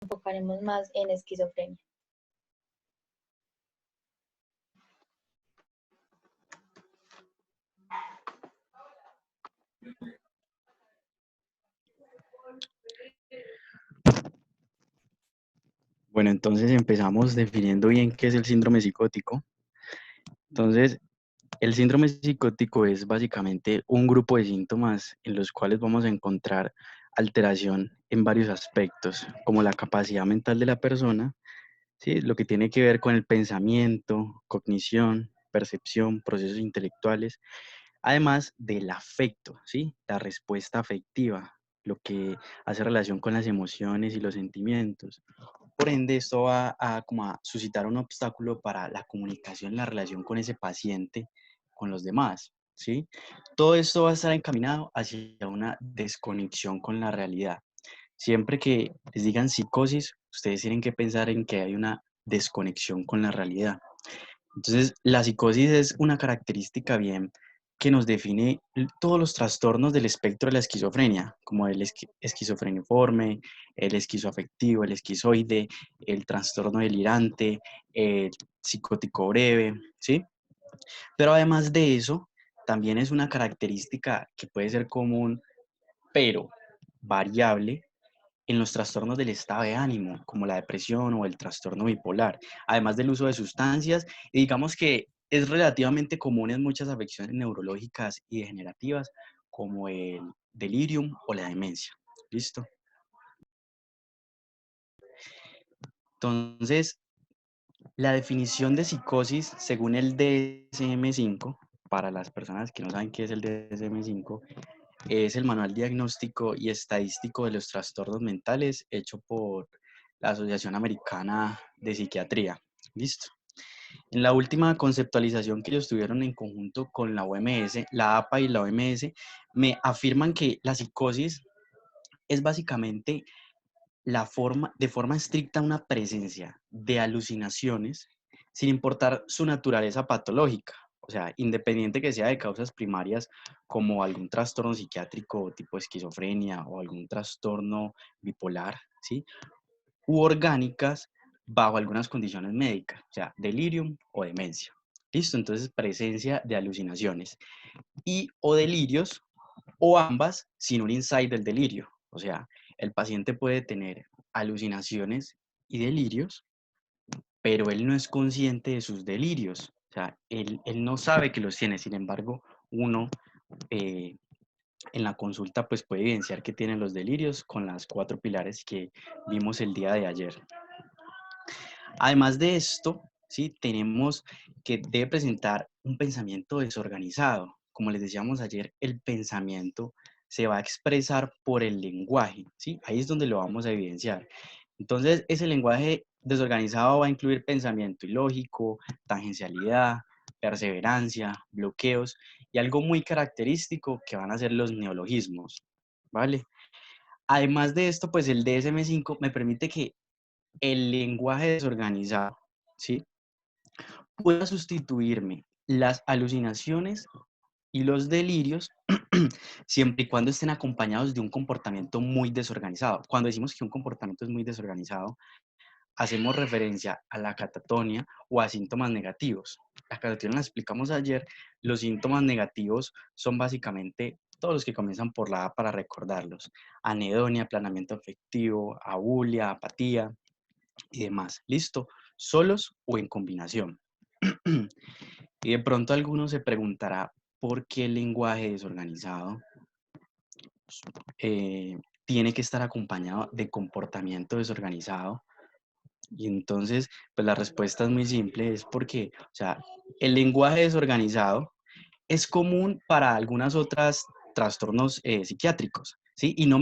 enfocaremos más en esquizofrenia. Bueno, entonces empezamos definiendo bien qué es el síndrome psicótico. Entonces, el síndrome psicótico es básicamente un grupo de síntomas en los cuales vamos a encontrar alteración en varios aspectos, como la capacidad mental de la persona, ¿sí? Lo que tiene que ver con el pensamiento, cognición, percepción, procesos intelectuales, además del afecto, ¿sí? La respuesta afectiva, lo que hace relación con las emociones y los sentimientos. Por ende, esto va a, como a suscitar un obstáculo para la comunicación, la relación con ese paciente, con los demás, ¿sí? Todo esto va a estar encaminado hacia una desconexión con la realidad. Siempre que les digan psicosis, ustedes tienen que pensar en que hay una desconexión con la realidad. Entonces, la psicosis es una característica bien que nos define todos los trastornos del espectro de la esquizofrenia, como el esquizofreniforme, el esquizoafectivo, el esquizoide, el trastorno delirante, el psicótico breve, ¿sí? Pero además de eso, también es una característica que puede ser común, pero variable en los trastornos del estado de ánimo, como la depresión o el trastorno bipolar, además del uso de sustancias, y digamos que es relativamente común en muchas afecciones neurológicas y degenerativas, como el delirium o la demencia. ¿Listo? Entonces, la definición de psicosis, según el DSM-5, para las personas que no saben qué es el DSM-5, es el Manual Diagnóstico y Estadístico de los Trastornos Mentales hecho por la Asociación Americana de Psiquiatría. Listo. En la última conceptualización que ellos tuvieron en conjunto con la OMS, la APA y la OMS, me afirman que la psicosis es básicamente de forma estricta una presencia de alucinaciones sin importar su naturaleza patológica. O sea, independiente que sea de causas primarias como algún trastorno psiquiátrico tipo esquizofrenia o algún trastorno bipolar, ¿sí? U orgánicas bajo algunas condiciones médicas, o sea, delirium o demencia. Listo, entonces presencia de alucinaciones y o delirios o ambas sin un insight del delirio. O sea, el paciente puede tener alucinaciones y delirios, pero él no es consciente de sus delirios. O sea, él no sabe que los tiene. Sin embargo, uno eh, en la consulta pues puede evidenciar que tiene los delirios con las 4 pilares que vimos el día de ayer. Además de esto, ¿sí? Tenemos que debe presentar un pensamiento desorganizado. Como les decíamos ayer, el pensamiento se va a expresar por el lenguaje, ¿sí? Ahí es donde lo vamos a evidenciar. Entonces, ese lenguaje desorganizado va a incluir pensamiento ilógico, tangencialidad, perseverancia, bloqueos y algo muy característico que van a ser los neologismos, ¿vale? Además de esto, pues el DSM-5 me permite que el lenguaje desorganizado, ¿sí? Pueda sustituirme las alucinaciones y los delirios siempre y cuando estén acompañados de un comportamiento muy desorganizado. Cuando decimos que un comportamiento es muy desorganizado, hacemos referencia a la catatonia o a síntomas negativos. La catatonia la explicamos ayer. Los síntomas negativos son básicamente todos los que comienzan por la A para recordarlos. Anedonia, aplanamiento afectivo, abulia, apatía y demás. ¿Listo? Solos o en combinación. Y de pronto alguno se preguntará, ¿por qué el lenguaje desorganizado tiene que estar acompañado de comportamiento desorganizado? Y entonces, pues la respuesta es muy simple, es porque, o sea, el lenguaje desorganizado es común para algunas otras trastornos psiquiátricos, ¿sí? Y no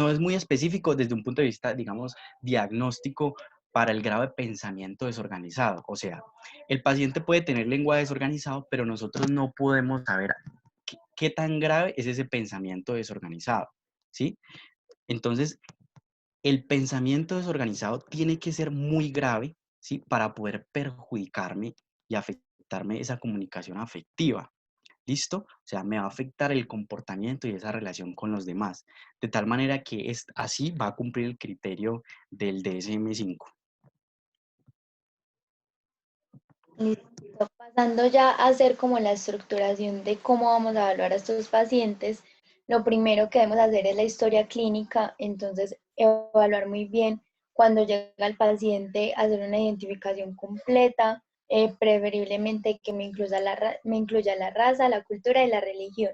es muy específico desde un punto de vista, digamos, diagnóstico para el grado de pensamiento desorganizado. O sea, el paciente puede tener lenguaje desorganizado, pero nosotros no podemos saber qué tan grave es ese pensamiento desorganizado, ¿sí? Entonces, el pensamiento desorganizado tiene que ser muy grave, ¿sí? Para poder perjudicarme y afectarme esa comunicación afectiva. ¿listo? O sea, me va a afectar el comportamiento y esa relación con los demás, de tal manera que así va a cumplir el criterio del DSM-5. Listo. Pasando ya a hacer como la estructuración de cómo vamos a evaluar a estos pacientes, lo primero que debemos hacer es la historia clínica, entonces evaluar muy bien cuando llega el paciente, hacer una identificación completa, preferiblemente que me incluya la raza, la cultura y la religión.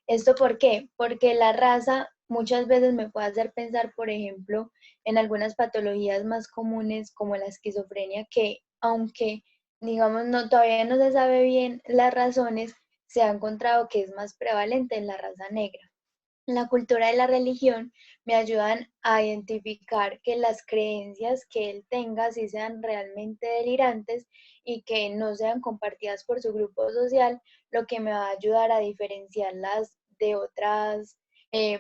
¿Esto por qué? Porque la raza muchas veces me puede hacer pensar, por ejemplo, en algunas patologías más comunes como la esquizofrenia, que aunque digamos, no, todavía no se sabe bien las razones, se ha encontrado que es más prevalente en la raza negra. La cultura y la religión me ayudan a identificar que las creencias que él tenga sí sean realmente delirantes y que no sean compartidas por su grupo social, lo que me va a ayudar a diferenciarlas de otras,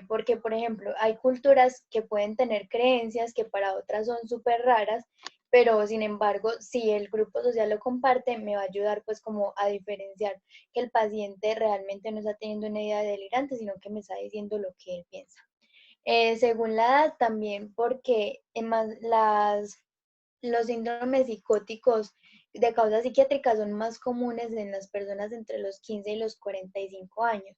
porque por ejemplo hay culturas que pueden tener creencias que para otras son súper raras, pero sin embargo si el grupo social lo comparte me va a ayudar pues como a diferenciar que el paciente realmente no está teniendo una idea delirante, sino que me está diciendo lo que él piensa. Según la edad también, porque los síndromes psicóticos de causa psiquiátrica son más comunes en las personas entre los 15 y los 45 años.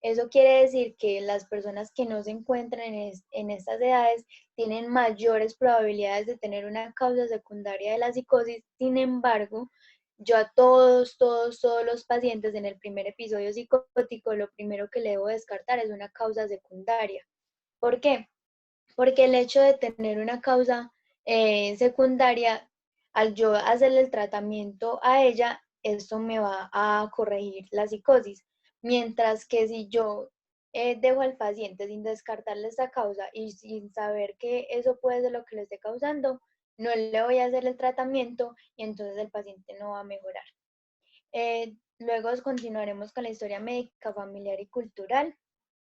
Eso quiere decir que las personas que no se encuentran en estas edades tienen mayores probabilidades de tener una causa secundaria de la psicosis. Sin embargo, yo a todos los pacientes en el primer episodio psicótico, lo primero que le debo descartar es una causa secundaria. ¿Por qué? Porque el hecho de tener una causa secundaria, al yo hacerle el tratamiento a ella, esto me va a corregir la psicosis. Mientras que si yo dejo al paciente sin descartarle esta causa y sin saber que eso puede ser lo que le esté causando, no le voy a hacer el tratamiento y entonces el paciente no va a mejorar. Luego continuaremos con la historia médica, familiar y cultural.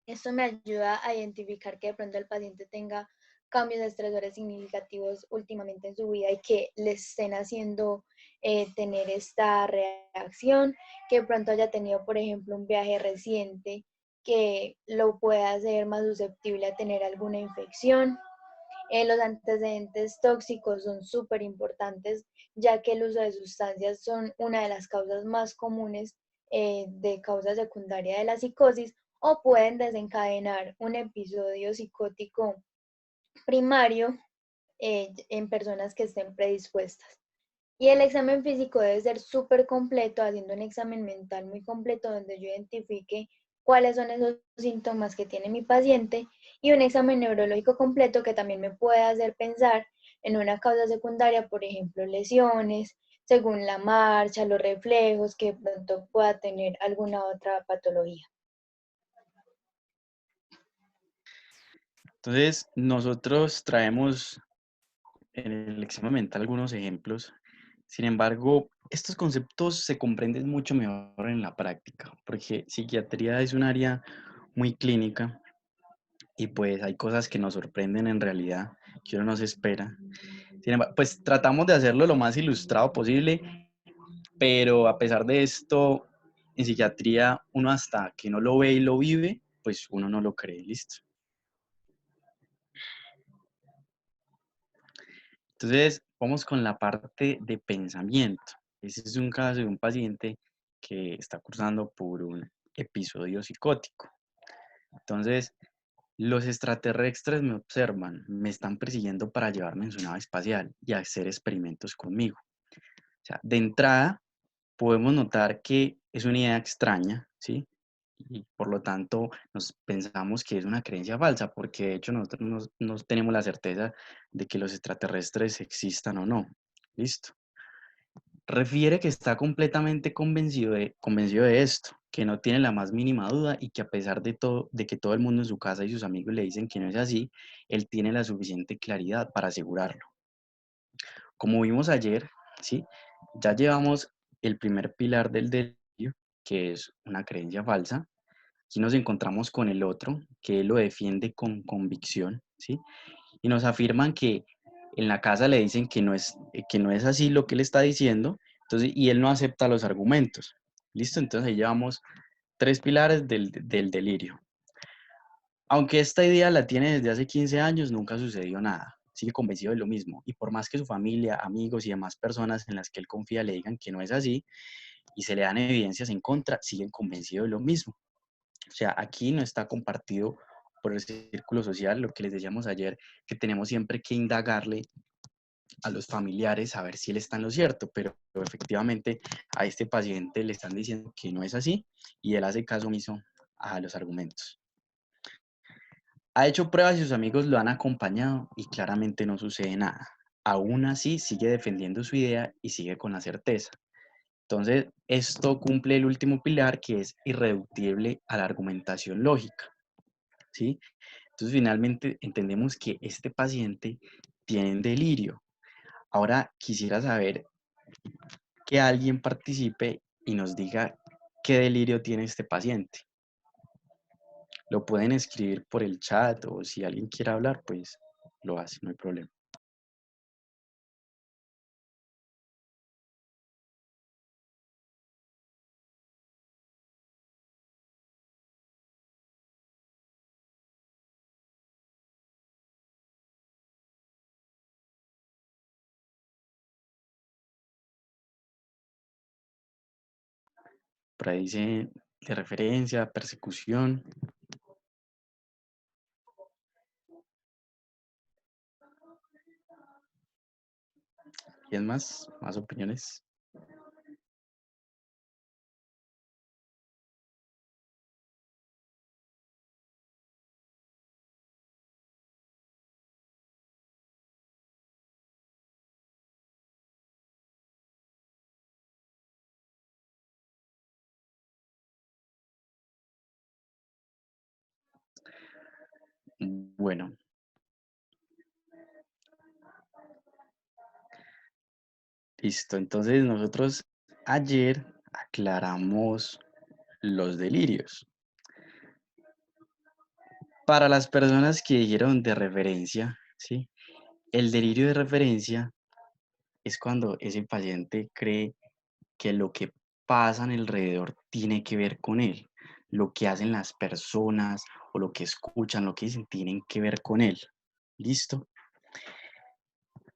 Esto me ayuda a identificar que de pronto el paciente tenga cambios estresores significativos últimamente en su vida y que le estén haciendo tener esta reacción, que de pronto haya tenido, por ejemplo, un viaje reciente que lo pueda hacer más susceptible a tener alguna infección. Los antecedentes tóxicos son súper importantes, ya que el uso de sustancias son una de las causas más comunes de causa secundaria de la psicosis o pueden desencadenar un episodio psicótico primario en personas que estén predispuestas. Y el examen físico debe ser súper completo, haciendo un examen mental muy completo donde yo identifique cuáles son esos síntomas que tiene mi paciente y un examen neurológico completo que también me puede hacer pensar en una causa secundaria, por ejemplo, lesiones, según la marcha, los reflejos, que de pronto pueda tener alguna otra patología. Entonces, nosotros traemos en el examen mental algunos ejemplos. Sin embargo, estos conceptos se comprenden mucho mejor en la práctica, porque psiquiatría es un área muy clínica y pues hay cosas que nos sorprenden en realidad, que uno no se espera. Sin embargo, pues tratamos de hacerlo lo más ilustrado posible, pero a pesar de esto, en psiquiatría uno hasta que no lo ve y lo vive, pues uno no lo cree, listo. Entonces, vamos con la parte de pensamiento. Ese es un caso de un paciente que está cursando por un episodio psicótico. Entonces, los extraterrestres me observan, me están persiguiendo para llevarme en su nave espacial y hacer experimentos conmigo. O sea, de entrada, podemos notar que es una idea extraña, ¿sí? Y por lo tanto, nos pensamos que es una creencia falsa, porque de hecho nosotros no tenemos la certeza de que los extraterrestres existan o no. Listo. Refiere que está completamente convencido de esto, que no tiene la más mínima duda y que a pesar de todo, de que todo el mundo en su casa y sus amigos le dicen que no es así, él tiene la suficiente claridad para asegurarlo. Como vimos ayer, ¿sí? Ya llevamos el primer pilar del delirio, que es una creencia falsa. Aquí nos encontramos con el otro, que él lo defiende con convicción, ¿sí? Y nos afirman que en la casa le dicen que no es así lo que él está diciendo, entonces, y él no acepta los argumentos. ¿Listo? Entonces ahí llevamos 3 pilares del delirio. Aunque esta idea la tiene desde hace 15 años, nunca sucedió nada. Sigue convencido de lo mismo. Y por más que su familia, amigos y demás personas en las que él confía le digan que no es así y se le dan evidencias en contra, siguen convencidos de lo mismo. O sea, aquí no está compartido por el círculo social, lo que les decíamos ayer, que tenemos siempre que indagarle a los familiares a ver si él está en lo cierto, pero efectivamente a este paciente le están diciendo que no es así y él hace caso omiso a los argumentos. Ha hecho pruebas y sus amigos lo han acompañado y claramente no sucede nada. Aún así sigue defendiendo su idea y sigue con la certeza. Entonces, esto cumple el último pilar, que es irreductible a la argumentación lógica, ¿sí? Entonces, finalmente entendemos que este paciente tiene un delirio. Ahora quisiera saber que alguien participe y nos diga qué delirio tiene este paciente. Lo pueden escribir por el chat o si alguien quiere hablar, pues lo hace, no hay problema. Por ahí dice de referencia, persecución. ¿Y es más? ¿Más opiniones? Bueno, listo. Entonces nosotros ayer aclaramos los delirios. Para las personas que dijeron de referencia, ¿sí? El delirio de referencia es cuando ese paciente cree que lo que pasa en alrededor tiene que ver con él. Lo que hacen las personas o lo que escuchan, lo que dicen, tienen que ver con él. ¿Listo?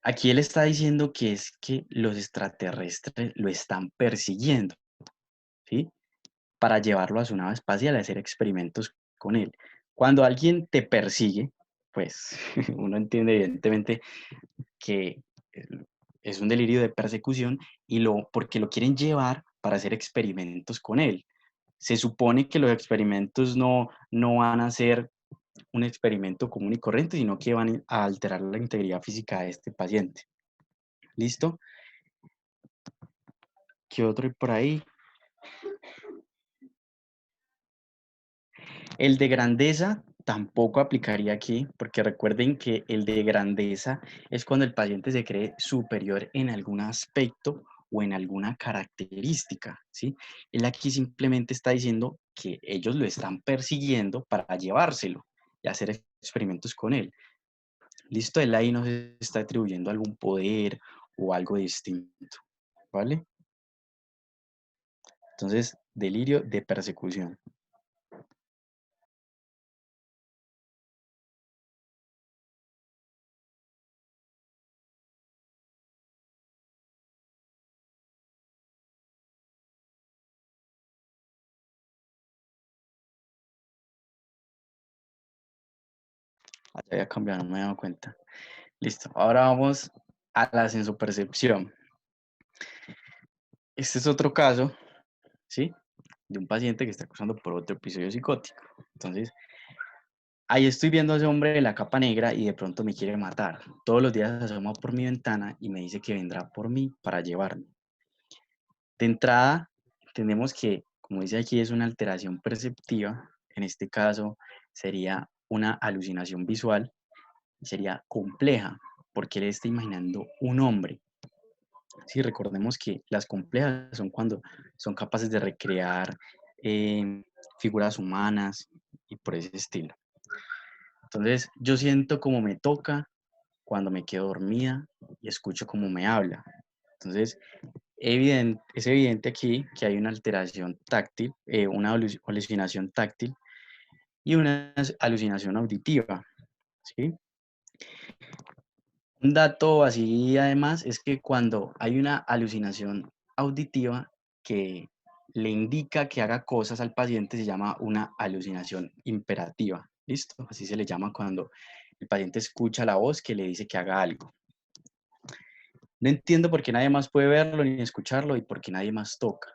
Aquí él está diciendo que es que los extraterrestres lo están persiguiendo, ¿sí? Para llevarlo a su nave espacial a hacer experimentos con él. Cuando alguien te persigue, pues uno entiende evidentemente que es un delirio de persecución y porque lo quieren llevar para hacer experimentos con él. Se supone que los experimentos no van a ser un experimento común y corriente, sino que van a alterar la integridad física de este paciente. ¿Listo? ¿Qué otro hay por ahí? El de grandeza tampoco aplicaría aquí, porque recuerden que el de grandeza es cuando el paciente se cree superior en algún aspecto o en alguna característica, ¿sí? Él aquí simplemente está diciendo que ellos lo están persiguiendo para llevárselo y hacer experimentos con él. Listo, él ahí no se está atribuyendo algún poder o algo distinto, ¿vale? Entonces, delirio de persecución. Ya cambiaron, no me he dado cuenta. Listo, ahora vamos a la sensopercepción. Este es otro caso, ¿sí? De un paciente que está acusando por otro episodio psicótico. Entonces, ahí estoy viendo a ese hombre de la capa negra y de pronto me quiere matar. Todos los días se asoma por mi ventana y me dice que vendrá por mí para llevarme. De entrada, entendemos que, como dice aquí, es una alteración perceptiva. En este caso, sería una alucinación visual y sería compleja, porque él está imaginando un hombre. Sí, recordemos que las complejas son cuando son capaces de recrear figuras humanas y por ese estilo. Entonces, yo siento como me toca cuando me quedo dormida y escucho cómo me habla. Entonces, Es evidente aquí que hay una alteración táctil, una alucinación táctil y una alucinación auditiva, ¿sí? Un dato así además es que cuando hay una alucinación auditiva que le indica que haga cosas al paciente se llama una alucinación imperativa, ¿listo? Así se le llama cuando el paciente escucha la voz que le dice que haga algo. No entiendo por qué nadie más puede verlo ni escucharlo y por qué nadie más toca.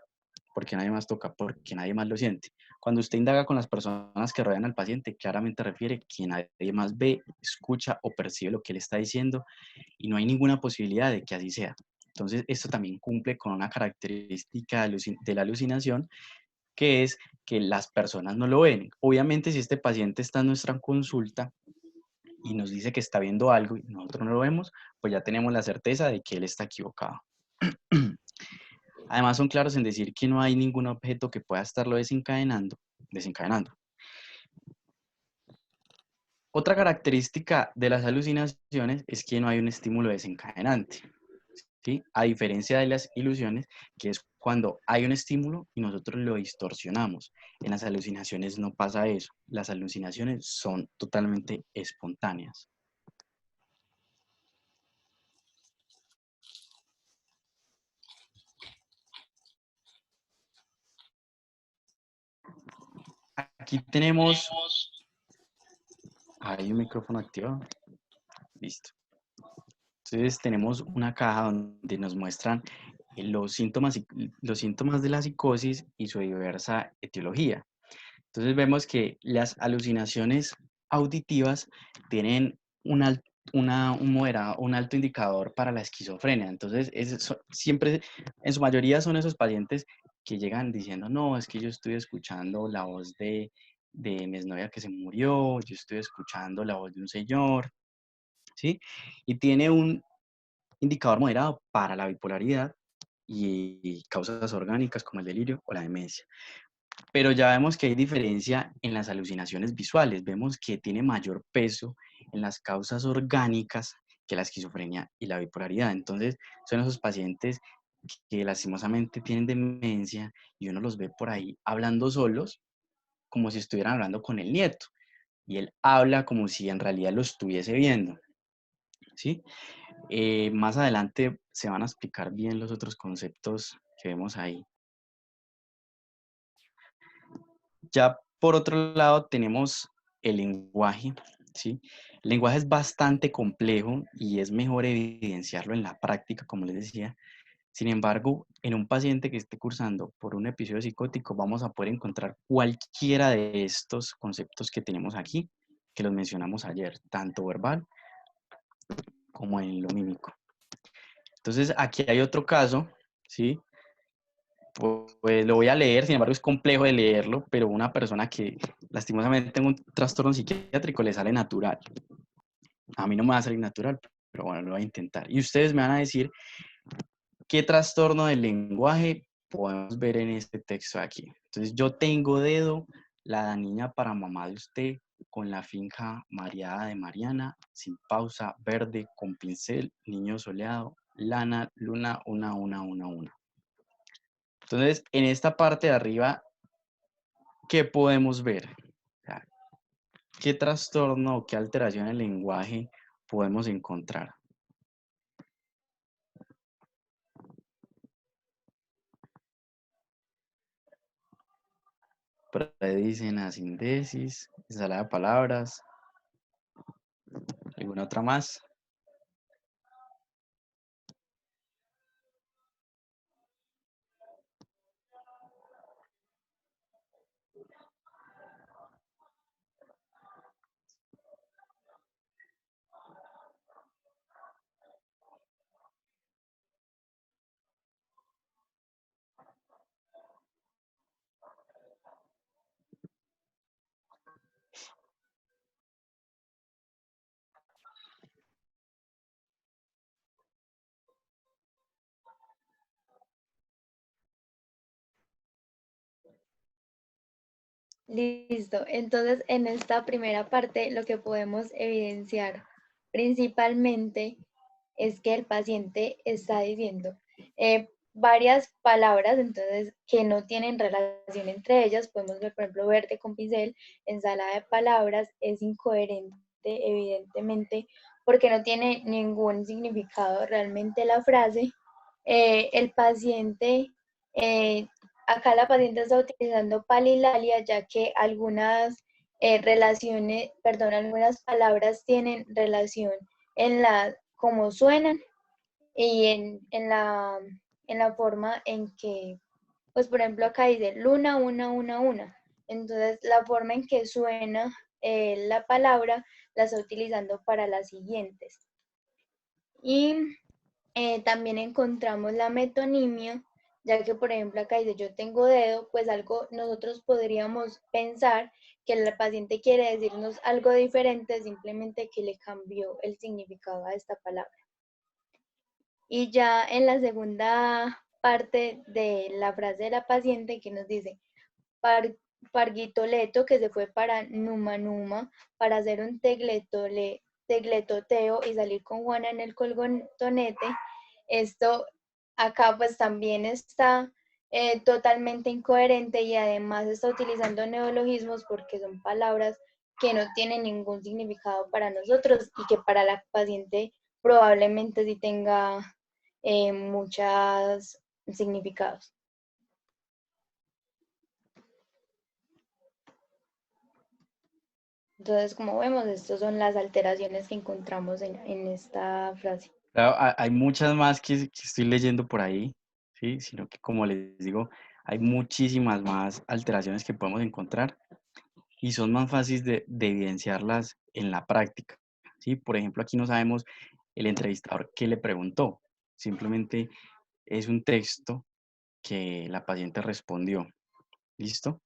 Porque nadie más toca, porque nadie más lo siente. Cuando usted indaga con las personas que rodean al paciente, claramente refiere que nadie más ve, escucha o percibe lo que él está diciendo y no hay ninguna posibilidad de que así sea. Entonces, esto también cumple con una característica de la alucinación, que es que las personas no lo ven. Obviamente, si este paciente está en nuestra consulta y nos dice que está viendo algo y nosotros no lo vemos, pues ya tenemos la certeza de que él está equivocado. Además, son claros en decir que no hay ningún objeto que pueda estarlo desencadenando. Otra característica de las alucinaciones es que no hay un estímulo desencadenante, ¿sí? A diferencia de las ilusiones, que es cuando hay un estímulo y nosotros lo distorsionamos. En las alucinaciones no pasa eso. Las alucinaciones son totalmente espontáneas. Aquí tenemos... Hay un micrófono activado. Listo. Entonces tenemos una caja donde nos muestran los síntomas de la psicosis y su diversa etiología. Entonces vemos que las alucinaciones auditivas tienen un alto indicador para la esquizofrenia. Entonces siempre, en su mayoría son esos pacientes que llegan diciendo, no, es que yo estoy escuchando la voz de mi exnovia que se murió, yo estoy escuchando la voz de un señor, ¿sí? Y tiene un indicador moderado para la bipolaridad y causas orgánicas como el delirio o la demencia. Pero ya vemos que hay diferencia en las alucinaciones visuales. Vemos que tiene mayor peso en las causas orgánicas que la esquizofrenia y la bipolaridad. Entonces, son esos pacientes que lastimosamente tienen demencia y uno los ve por ahí hablando solos, como si estuvieran hablando con el nieto. Y él habla como si en realidad lo estuviese viendo, ¿sí? Más adelante se van a explicar bien los otros conceptos que vemos ahí. Ya por otro lado tenemos el lenguaje, ¿sí? El lenguaje es bastante complejo y es mejor evidenciarlo en la práctica, como les decía. Sin embargo, en un paciente que esté cursando por un episodio psicótico, vamos a poder encontrar cualquiera de estos conceptos que tenemos aquí, que los mencionamos ayer, tanto verbal como en lo mímico. Entonces, aquí hay otro caso, ¿sí? Pues lo voy a leer, sin embargo es complejo de leerlo, pero una persona que lastimosamente tenga un trastorno psiquiátrico le sale natural. A mí no me va a salir natural, pero bueno, lo voy a intentar. Y ustedes me van a decir qué trastorno del lenguaje podemos ver en este texto de aquí. Entonces, yo tengo dedo, la niña para mamá de usted, con la finja mareada de Mariana, sin pausa, verde, con pincel, niño soleado, lana, luna, una. Entonces, en esta parte de arriba, ¿qué podemos ver? O sea, ¿qué trastorno o qué alteración en el lenguaje podemos encontrar? Por ahí dicen asindesis, ensalada de palabras, ¿alguna otra más? Listo. Entonces, en esta primera parte, lo que podemos evidenciar principalmente es que el paciente está diciendo, varias palabras, entonces, que no tienen relación entre ellas. Podemos ver, por ejemplo, verde con pincel, ensalada de palabras, es incoherente, evidentemente, porque no tiene ningún significado realmente la frase. El paciente, eh, acá la paciente está utilizando palilalia, ya que algunas algunas palabras tienen relación en la, como suenan y en la forma en que, pues por ejemplo acá dice luna, una. Entonces la forma en que suena la palabra la está utilizando para las siguientes. Y también encontramos la metonimia, ya que por ejemplo acá dice yo tengo dedo, pues algo nosotros podríamos pensar que el paciente quiere decirnos algo diferente, simplemente que le cambió el significado a esta palabra. Y ya en la segunda parte de la frase de la paciente que nos dice, Parguitoleto, que se fue para Numa Numa para hacer un tegletoteo y salir con Juana en el colgontonete. Esto acá pues también está totalmente incoherente y además está utilizando neologismos porque son palabras que no tienen ningún significado para nosotros y que para la paciente probablemente sí tenga muchos significados. Entonces, como vemos, estas son las alteraciones que encontramos en esta frase. Claro, hay muchas más que estoy leyendo por ahí, ¿sí? Sino que como les digo, hay muchísimas más alteraciones que podemos encontrar y son más fáciles de evidenciarlas en la práctica, ¿sí? Por ejemplo, aquí no sabemos el entrevistador qué le preguntó, simplemente es un texto que la paciente respondió, ¿listo?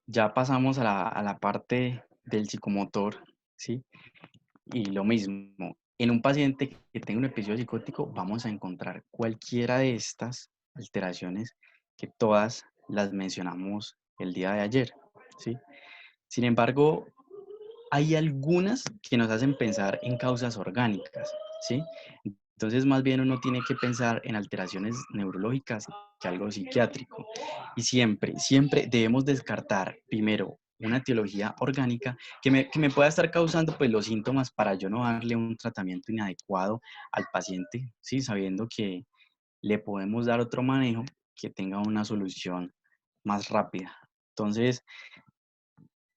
Ya pasamos a la parte del psicomotor, ¿sí? Y lo mismo, en un paciente que tenga un episodio psicótico vamos a encontrar cualquiera de estas alteraciones que todas las mencionamos el día de ayer, ¿sí? Sin embargo, hay algunas que nos hacen pensar en causas orgánicas, ¿sí? Entonces, más bien uno tiene que pensar en alteraciones neurológicas que algo psiquiátrico. Y siempre debemos descartar primero una etiología orgánica que me pueda estar causando pues los síntomas para yo no darle un tratamiento inadecuado al paciente, ¿sí? Sabiendo que le podemos dar otro manejo que tenga una solución más rápida. Entonces,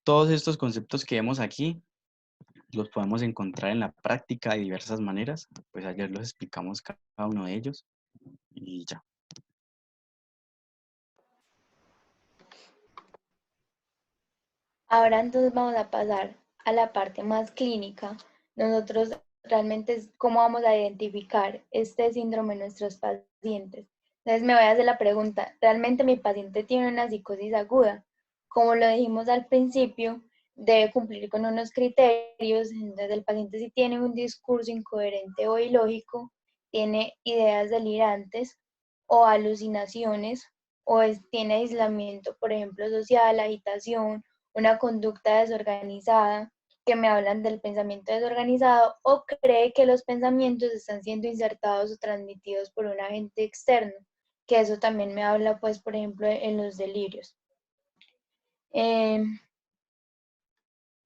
todos estos conceptos que vemos aquí los podemos encontrar en la práctica de diversas maneras. Pues ayer los explicamos cada uno de ellos y ya. Ahora entonces vamos a pasar a la parte más clínica. Nosotros realmente cómo vamos a identificar este síndrome en nuestros pacientes. Entonces me voy a hacer la pregunta, ¿realmente mi paciente tiene una psicosis aguda? Como lo dijimos al principio, debe cumplir con unos criterios. Entonces el paciente si tiene un discurso incoherente o ilógico, tiene ideas delirantes o alucinaciones, tiene aislamiento, por ejemplo, social, agitación, una conducta desorganizada, que me hablan del pensamiento desorganizado, o cree que los pensamientos están siendo insertados o transmitidos por un agente externo, que eso también me habla, pues, por ejemplo, en los delirios.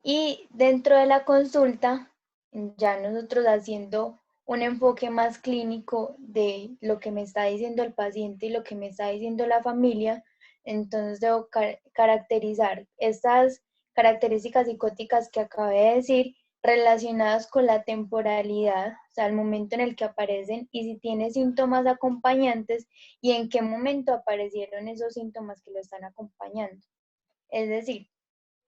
Y dentro de la consulta, ya nosotros haciendo un enfoque más clínico de lo que me está diciendo el paciente y lo que me está diciendo la familia, entonces debo caracterizar estas características psicóticas que acabé de decir relacionadas con la temporalidad, o sea, el momento en el que aparecen y si tiene síntomas acompañantes y en qué momento aparecieron esos síntomas que lo están acompañando. Es decir,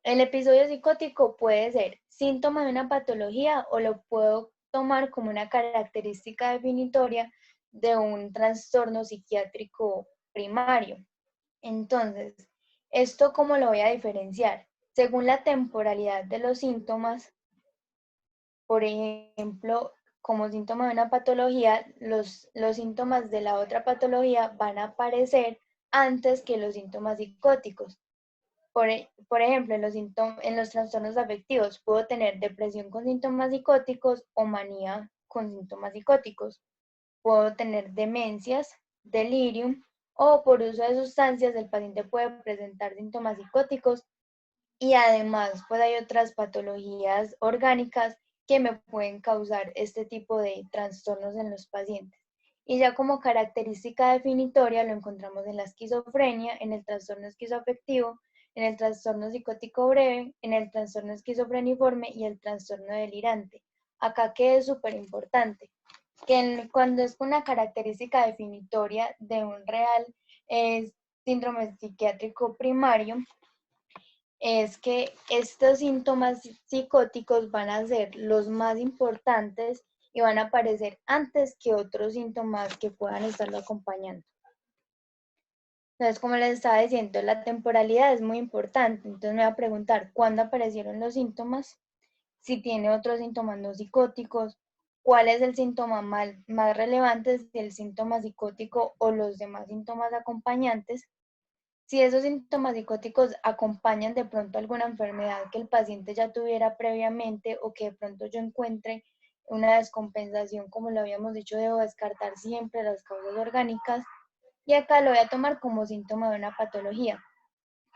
el episodio psicótico puede ser síntoma de una patología o lo puedo tomar como una característica definitoria de un trastorno psiquiátrico primario. Entonces, ¿esto cómo lo voy a diferenciar? Según la temporalidad de los síntomas, por ejemplo, como síntoma de una patología, los síntomas de la otra patología van a aparecer antes que los síntomas psicóticos. Por ejemplo, en los trastornos afectivos puedo tener depresión con síntomas psicóticos o manía con síntomas psicóticos. Puedo tener demencias, delirium o por uso de sustancias el paciente puede presentar síntomas psicóticos y además pues hay otras patologías orgánicas que me pueden causar este tipo de trastornos en los pacientes. Y ya como característica definitoria lo encontramos en la esquizofrenia, en el trastorno esquizoafectivo, en el trastorno psicótico breve, en el trastorno esquizofreniforme y el trastorno delirante. Acá que es súper importante, que cuando es una característica definitoria de un real síndrome psiquiátrico primario, es que estos síntomas psicóticos van a ser los más importantes y van a aparecer antes que otros síntomas que puedan estarlo acompañando. Entonces, como les estaba diciendo, la temporalidad es muy importante. Entonces me va a preguntar cuándo aparecieron los síntomas, si tiene otros síntomas no psicóticos, cuál es el síntoma más relevante, si el síntoma psicótico o los demás síntomas acompañantes. Si esos síntomas psicóticos acompañan de pronto alguna enfermedad que el paciente ya tuviera previamente o que de pronto yo encuentre una descompensación, como lo habíamos dicho, debo descartar siempre las causas orgánicas y acá lo voy a tomar como síntoma de una patología.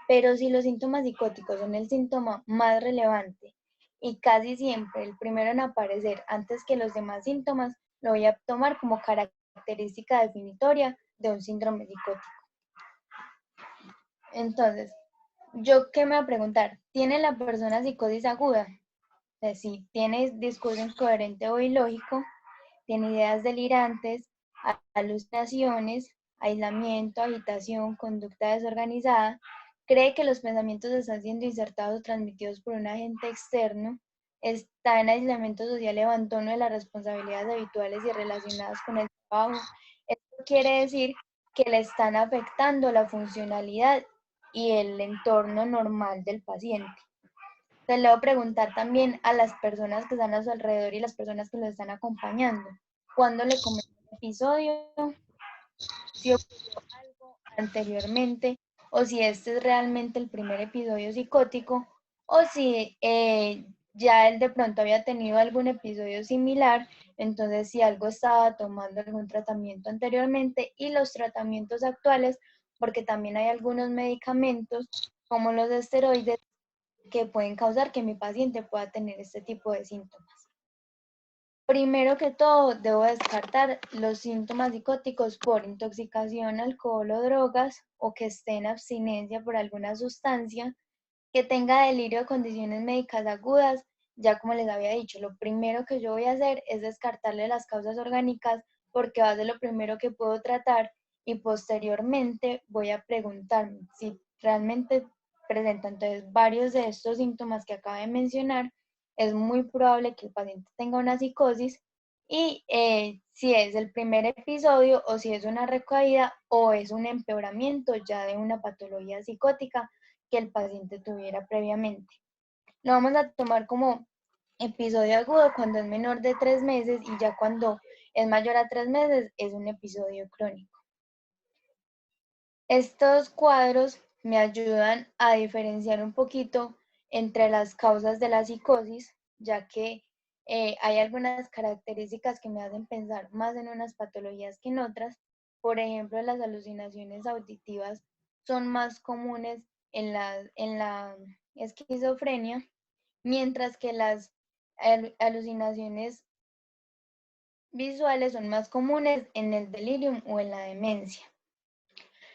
Pero si los síntomas psicóticos son el síntoma más relevante y casi siempre el primero en aparecer antes que los demás síntomas, lo voy a tomar como característica definitoria de un síndrome psicótico. Entonces, ¿yo qué me voy a preguntar? ¿Tiene la persona psicosis aguda? O sea, si tiene discurso incoherente o ilógico, tiene ideas delirantes, alucinaciones, aislamiento, agitación, conducta desorganizada, cree que los pensamientos están siendo insertados o transmitidos por un agente externo, está en aislamiento social y abandono de las responsabilidades habituales y relacionadas con el trabajo. Esto quiere decir que le están afectando la funcionalidad y el entorno normal del paciente. Se le va a preguntar también a las personas que están a su alrededor y las personas que lo están acompañando, ¿cuándo le comenzó el episodio? Si ocurrió algo anteriormente o si este es realmente el primer episodio psicótico o si ya él de pronto había tenido algún episodio similar, entonces si algo estaba tomando algún tratamiento anteriormente y los tratamientos actuales, porque también hay algunos medicamentos como los esteroides que pueden causar que mi paciente pueda tener este tipo de síntomas. Primero que todo, debo descartar los síntomas psicóticos por intoxicación, alcohol o drogas, o que esté en abstinencia por alguna sustancia, que tenga delirio de condiciones médicas agudas. Ya como les había dicho, lo primero que yo voy a hacer es descartarle las causas orgánicas porque va a ser lo primero que puedo tratar y posteriormente voy a preguntarme si realmente presenta entonces varios de estos síntomas que acabo de mencionar. Es muy probable que el paciente tenga una psicosis y si es el primer episodio o si es una recaída o es un empeoramiento ya de una patología psicótica que el paciente tuviera previamente. Lo vamos a tomar como episodio agudo cuando es menor de 3 meses y ya cuando es mayor a 3 meses es un episodio crónico. Estos cuadros me ayudan a diferenciar un poquito entre las causas de la psicosis, ya que hay algunas características que me hacen pensar más en unas patologías que en otras. Por ejemplo, las alucinaciones auditivas son más comunes en la esquizofrenia, mientras que las alucinaciones visuales son más comunes en el delirium o en la demencia.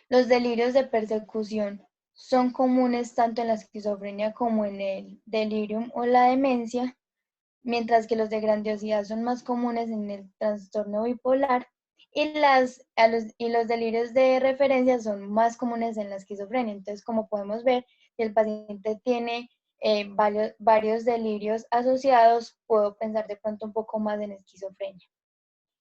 Los delirios de persecución son comunes tanto en la esquizofrenia como en el delirium o la demencia, mientras que los de grandiosidad son más comunes en el trastorno bipolar y los delirios de referencia son más comunes en la esquizofrenia. Entonces, como podemos ver, si el paciente tiene varios delirios asociados, puedo pensar de pronto un poco más en esquizofrenia.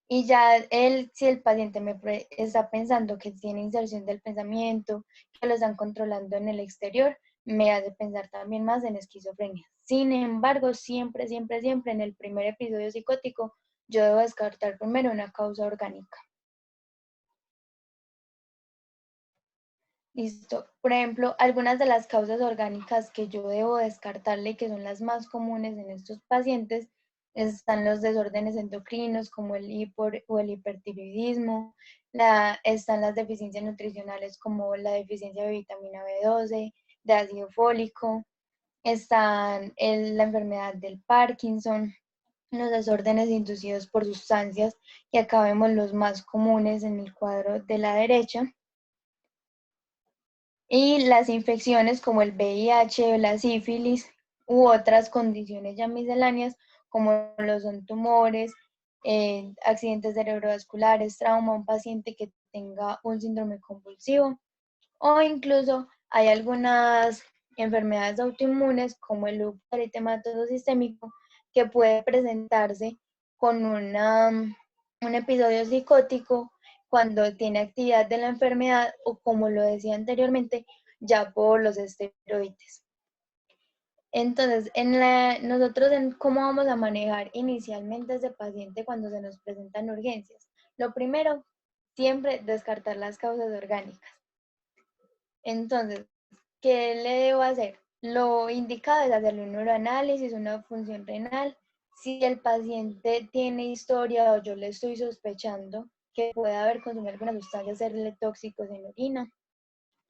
Y ya si el paciente está pensando que tiene inserción del pensamiento, que lo están controlando en el exterior, me hace pensar también más en esquizofrenia. Sin embargo, siempre, siempre, siempre en el primer episodio psicótico, yo debo descartar primero una causa orgánica. Listo. Por ejemplo, algunas de las causas orgánicas que yo debo descartarle y que son las más comunes en estos pacientes están los desórdenes endocrinos como el hipor o el hipertiroidismo, están las deficiencias nutricionales como la deficiencia de vitamina B12, de ácido fólico, están la enfermedad del Parkinson, los desórdenes inducidos por sustancias, y acá vemos los más comunes en el cuadro de la derecha. Y las infecciones como el VIH o la sífilis u otras condiciones ya misceláneas como lo son tumores, accidentes cerebrovasculares, trauma, un paciente que tenga un síndrome convulsivo, o incluso hay algunas enfermedades autoinmunes como el lupus eritematoso sistémico que puede presentarse con un episodio psicótico cuando tiene actividad de la enfermedad o, como lo decía anteriormente, ya por los esteroides. Entonces, nosotros cómo vamos a manejar inicialmente a ese paciente cuando se nos presentan urgencias. Lo primero, siempre descartar las causas orgánicas. Entonces, ¿qué le debo hacer? Lo indicado es hacerle un neuroanálisis, una función renal. Si el paciente tiene historia o yo le estoy sospechando que puede haber consumido alguna sustancia, hacerle tóxicos en orina.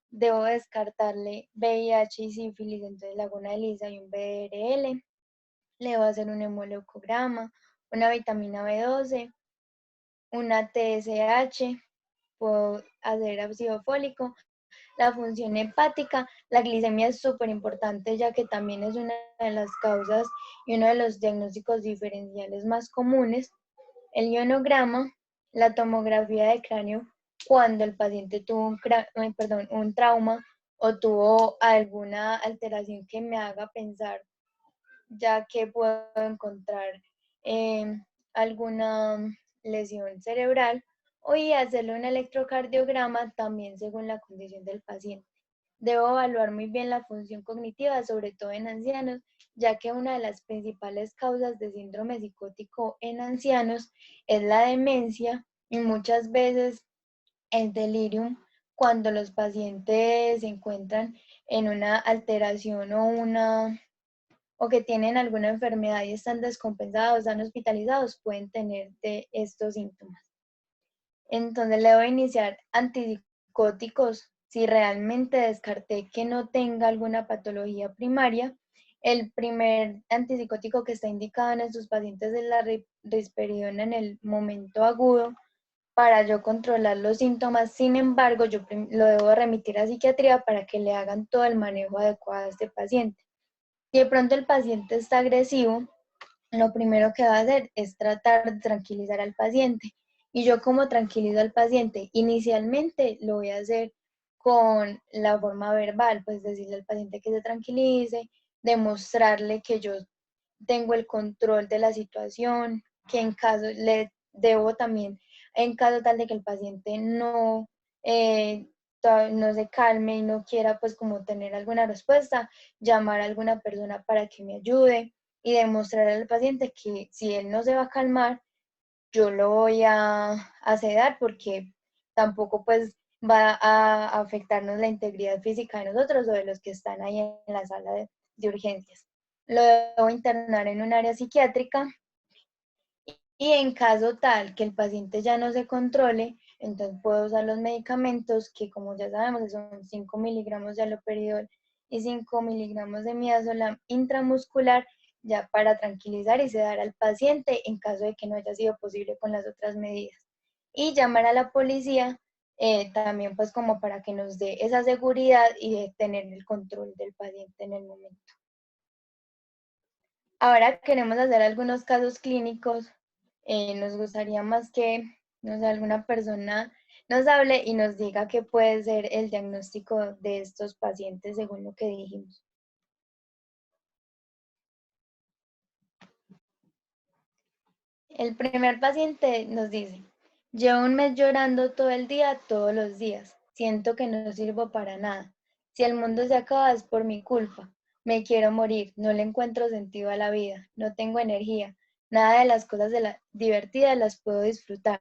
Debo descartarle VIH y sífilis, entonces le hago una ELISA y un BRL. Le debo hacer un hemoleucograma, una vitamina B12, una TSH, puedo hacer ácido fólico. La función hepática, la glicemia es súper importante ya que también es una de las causas y uno de los diagnósticos diferenciales más comunes. El ionograma, la tomografía de cráneo cuando el paciente tuvo un trauma o tuvo alguna alteración que me haga pensar ya que puedo encontrar alguna lesión cerebral, y hacerle un electrocardiograma también según la condición del paciente. Debo evaluar muy bien la función cognitiva, sobre todo en ancianos, ya que una de las principales causas de síndrome psicótico en ancianos es la demencia y muchas veces el delirium cuando los pacientes se encuentran en una alteración o que tienen alguna enfermedad y están descompensados, están hospitalizados, pueden tener de estos síntomas. Entonces le voy a iniciar antipsicóticos si realmente descarté que no tenga alguna patología primaria. El primer antipsicótico que está indicado en estos pacientes es la risperidona en el momento agudo para yo controlar los síntomas. Sin embargo, yo lo debo remitir a psiquiatría para que le hagan todo el manejo adecuado a este paciente. Si de pronto el paciente está agresivo, lo primero que va a hacer es tratar de tranquilizar al paciente. Y yo, como tranquilizo al paciente, inicialmente lo voy a hacer con la forma verbal, pues decirle al paciente que se tranquilice, demostrarle que yo tengo el control de la situación, que en caso le debo también, en caso tal de que el paciente eh, no se calme y no quiera pues como tener alguna respuesta, llamar a alguna persona para que me ayude y demostrar al paciente que si él no se va a calmar, yo lo voy a sedar porque tampoco pues va a afectarnos la integridad física de nosotros o de los que están ahí en la sala de urgencias. Lo debo internar en un área psiquiátrica y en caso tal que el paciente ya no se controle, entonces puedo usar los medicamentos que, como ya sabemos, son 5 miligramos de haloperidol y 5 miligramos de midazolam intramuscular, ya para tranquilizar y sedar al paciente en caso de que no haya sido posible con las otras medidas. Y llamar a la policía también pues como para que nos dé esa seguridad y de tener el control del paciente en el momento. Ahora queremos hacer algunos casos clínicos. Nos gustaría más que, no sé, alguna persona nos hable y nos diga qué puede ser el diagnóstico de estos pacientes según lo que dijimos. El primer paciente nos dice: llevo un mes llorando todo el día, todos los días. Siento que no sirvo para nada. Si el mundo se acaba es por mi culpa. Me quiero morir, no le encuentro sentido a la vida, no tengo energía. Nada de las cosas divertidas las puedo disfrutar.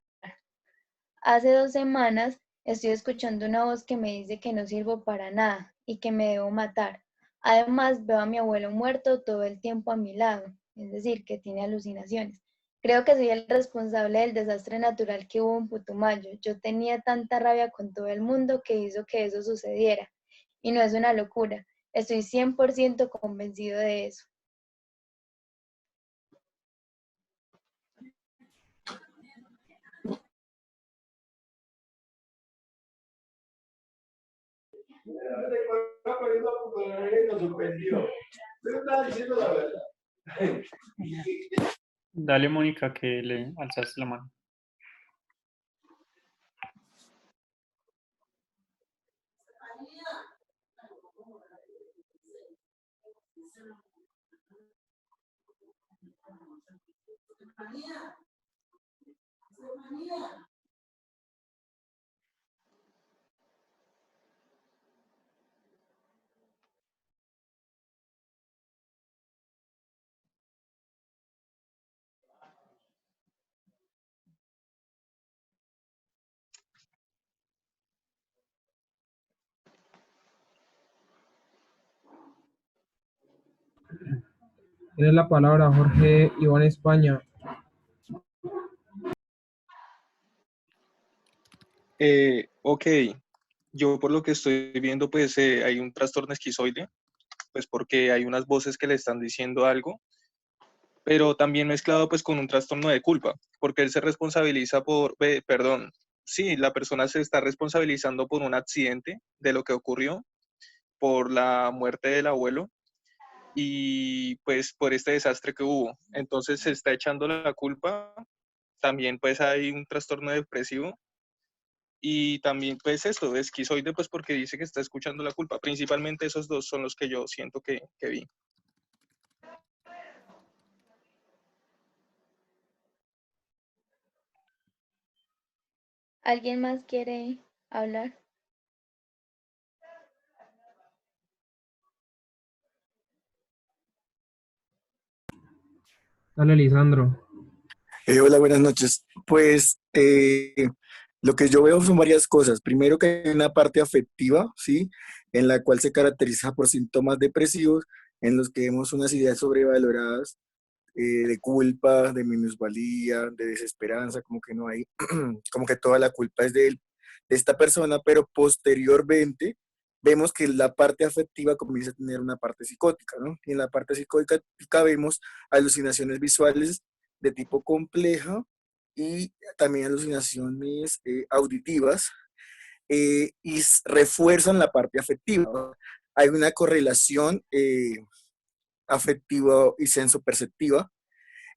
Hace 2 semanas Estoy escuchando una voz que me dice que no sirvo para nada y que me debo matar. Además, veo a mi abuelo muerto todo el tiempo a mi lado, es decir, que tiene alucinaciones. Creo que soy el responsable del desastre natural que hubo en Putumayo. Yo tenía tanta rabia con todo el mundo que hizo que eso sucediera. Y no es una locura. Estoy 100% convencido de eso. Dale, Mónica, que le alzaste la mano. Tiene la palabra Jorge Iván España. Ok, yo por lo que estoy viendo, pues hay un trastorno esquizoide, pues porque hay unas voces que le están diciendo algo, pero también mezclado pues con un trastorno de culpa, porque él se responsabiliza perdón, sí, la persona se está responsabilizando por un accidente de lo que ocurrió, por la muerte del abuelo y pues por este desastre que hubo. Entonces se está echando la culpa, también pues hay un trastorno depresivo. Y también, pues esto, esquizoide, pues porque dice que está escuchando la culpa. Principalmente esos dos son los que yo siento que vi. ¿Alguien más quiere hablar? Dale, Lisandro. Hola, buenas noches. Pues lo que yo veo son varias cosas. Primero que hay una parte afectiva, ¿sí? En la cual se caracteriza por síntomas depresivos, en los que vemos unas ideas sobrevaloradas, de culpa, de minusvalía, de desesperanza, como que no hay, como que toda la culpa es de él, de esta persona, pero posteriormente vemos que la parte afectiva comienza a tener una parte psicótica, ¿no? Y en la parte psicótica vemos alucinaciones visuales de tipo compleja y también alucinaciones auditivas, refuerzan la parte afectiva. Hay una correlación afectiva y sensoperceptiva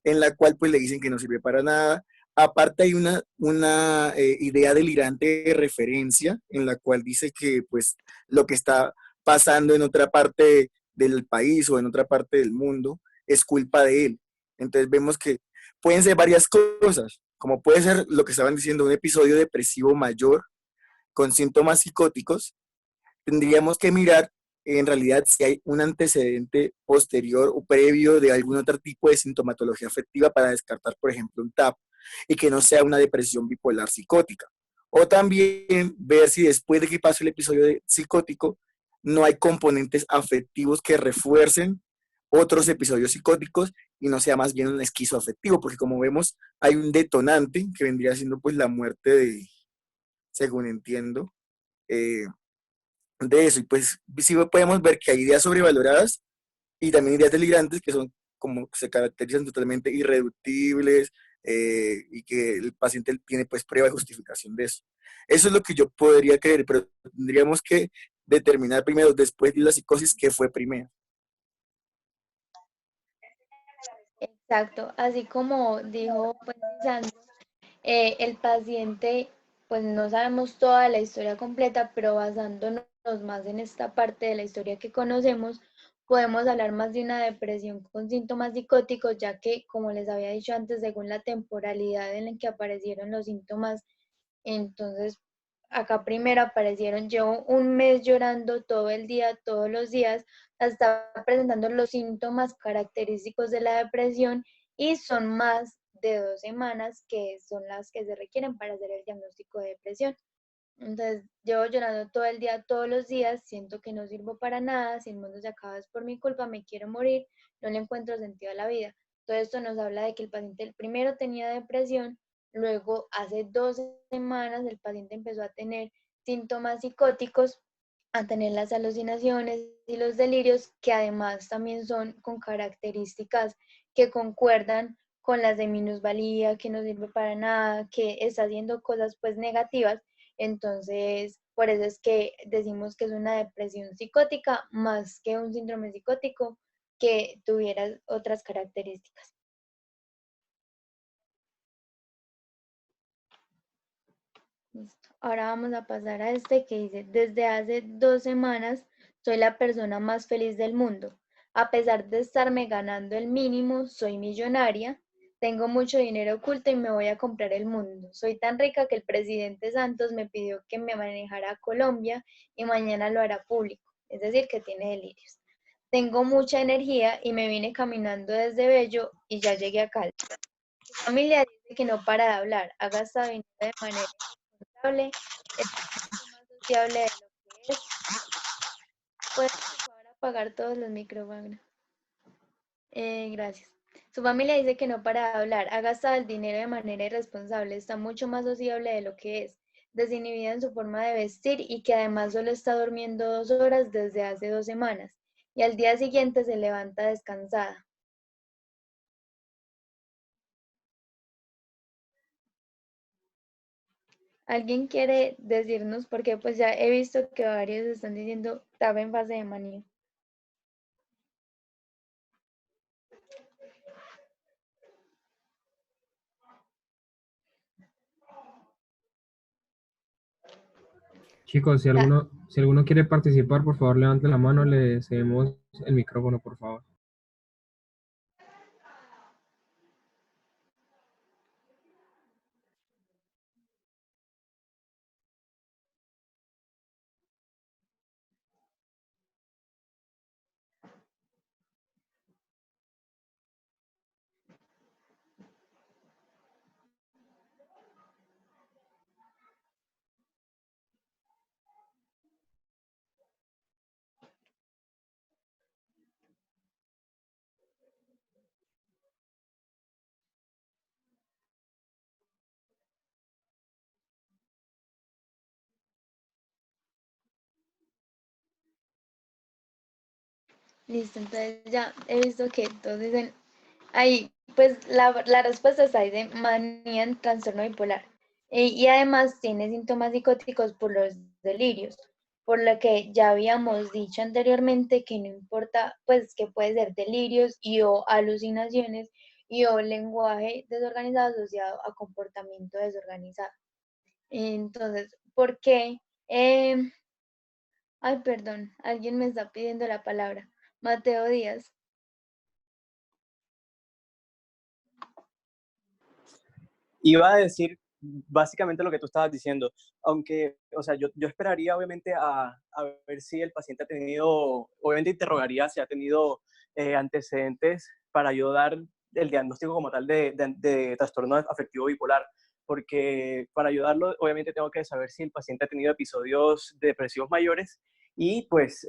en la cual pues le dicen que no sirve para nada. Aparte hay una idea delirante de referencia en la cual dice que pues lo que está pasando en otra parte del país o en otra parte del mundo es culpa de él. Entonces vemos que pueden ser varias cosas, como puede ser lo que estaban diciendo, un episodio depresivo mayor con síntomas psicóticos. Tendríamos que mirar en realidad si hay un antecedente posterior o previo de algún otro tipo de sintomatología afectiva para descartar, por ejemplo, un TAP y que no sea una depresión bipolar psicótica. O también ver si después de que pase el episodio psicótico no hay componentes afectivos que refuercen otros episodios psicóticos y no sea más bien un esquizoafectivo, porque como vemos hay un detonante que vendría siendo pues la muerte de, según entiendo, eh, de eso. Y pues sí podemos ver que hay ideas sobrevaloradas y también ideas delirantes que son como se caracterizan totalmente irreductibles, y que el paciente tiene pues prueba de justificación de eso. Eso es lo que yo podría creer, pero tendríamos que determinar primero, después de la psicosis, qué fue primero. Exacto, así como dijo pues Lisandro, el paciente, pues no sabemos toda la historia completa, pero basándonos más en esta parte de la historia que conocemos, podemos hablar más de una depresión con síntomas psicóticos, ya que, como les había dicho antes, según la temporalidad en la que aparecieron los síntomas, entonces acá primero aparecieron, llevo un mes llorando todo el día, todos los días, hasta presentando los síntomas característicos de la depresión y son más de 2 semanas que son las que se requieren para hacer el diagnóstico de depresión. Entonces, llevo llorando todo el día, todos los días, siento que no sirvo para nada, si el mundo se acaba es por mi culpa, me quiero morir, no le encuentro sentido a la vida. Todo esto nos habla de que el paciente el primero tenía depresión, luego hace 2 semanas el paciente empezó a tener síntomas psicóticos, a tener las alucinaciones y los delirios, que además también son con características que concuerdan con las de minusvalía, que no sirve para nada, que está haciendo cosas pues negativas. Entonces, por eso es que decimos que es una depresión psicótica más que un síndrome psicótico que tuviera otras características. Listo. Ahora vamos a pasar a este que dice, desde hace 2 semanas soy la persona más feliz del mundo. A pesar de estarme ganando el mínimo, soy millonaria, tengo mucho dinero oculto y me voy a comprar el mundo. Soy tan rica que el presidente Santos me pidió que me manejara a Colombia y mañana lo hará público, es decir, que tiene delirios. Tengo mucha energía y me vine caminando desde Bello y ya llegué a Cali. Mi familia dice que no para de hablar, ha gastado dinero de manera irresponsable, es mucho más sociable de lo que es. ¿Puedes por favor apagar todos los micrófonos? Gracias. Su familia dice que no para de hablar, ha gastado el dinero de manera irresponsable, está mucho más sociable de lo que es, desinhibida en su forma de vestir y que además solo está durmiendo 2 horas desde hace 2 semanas y al día siguiente se levanta descansada. ¿Alguien quiere decirnos? Porque pues ya he visto que varios están diciendo estaba en fase de manía. Chicos, si alguno quiere participar, por favor levante la mano, le cedemos el micrófono, por favor. Listo, entonces ya he visto que todos dicen, ahí, pues la respuesta está ahí de manía en trastorno bipolar. Y además tiene síntomas psicóticos por los delirios, por lo que ya habíamos dicho anteriormente que no importa, pues que puede ser delirios y o alucinaciones y o lenguaje desorganizado asociado a comportamiento desorganizado. Entonces, ¿por qué? Ay, perdón, alguien me está pidiendo la palabra. Mateo Díaz. Iba a decir básicamente lo que tú estabas diciendo, aunque, o sea, yo esperaría obviamente a ver si el paciente ha tenido, obviamente interrogaría si ha tenido antecedentes para yo dar el diagnóstico como tal de trastorno afectivo bipolar, porque para ayudarlo obviamente tengo que saber si el paciente ha tenido episodios depresivos mayores y pues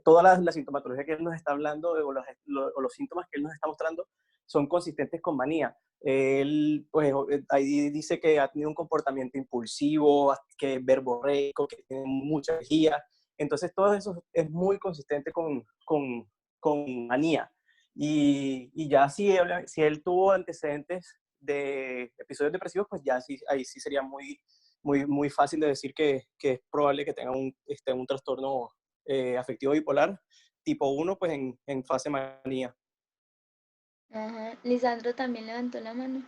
toda la sintomatología que él nos está hablando o los síntomas que él nos está mostrando son consistentes con manía. Él, pues, ahí dice que ha tenido un comportamiento impulsivo, que es verborreico, que tiene mucha energía. Entonces, todo eso es muy consistente con manía. Y ya si él tuvo antecedentes de episodios depresivos, pues ya sí, ahí sí sería muy fácil de decir que es probable que tenga un trastorno afectivo bipolar tipo 1, pues en fase manía. Ajá. Lisandro también levantó la mano.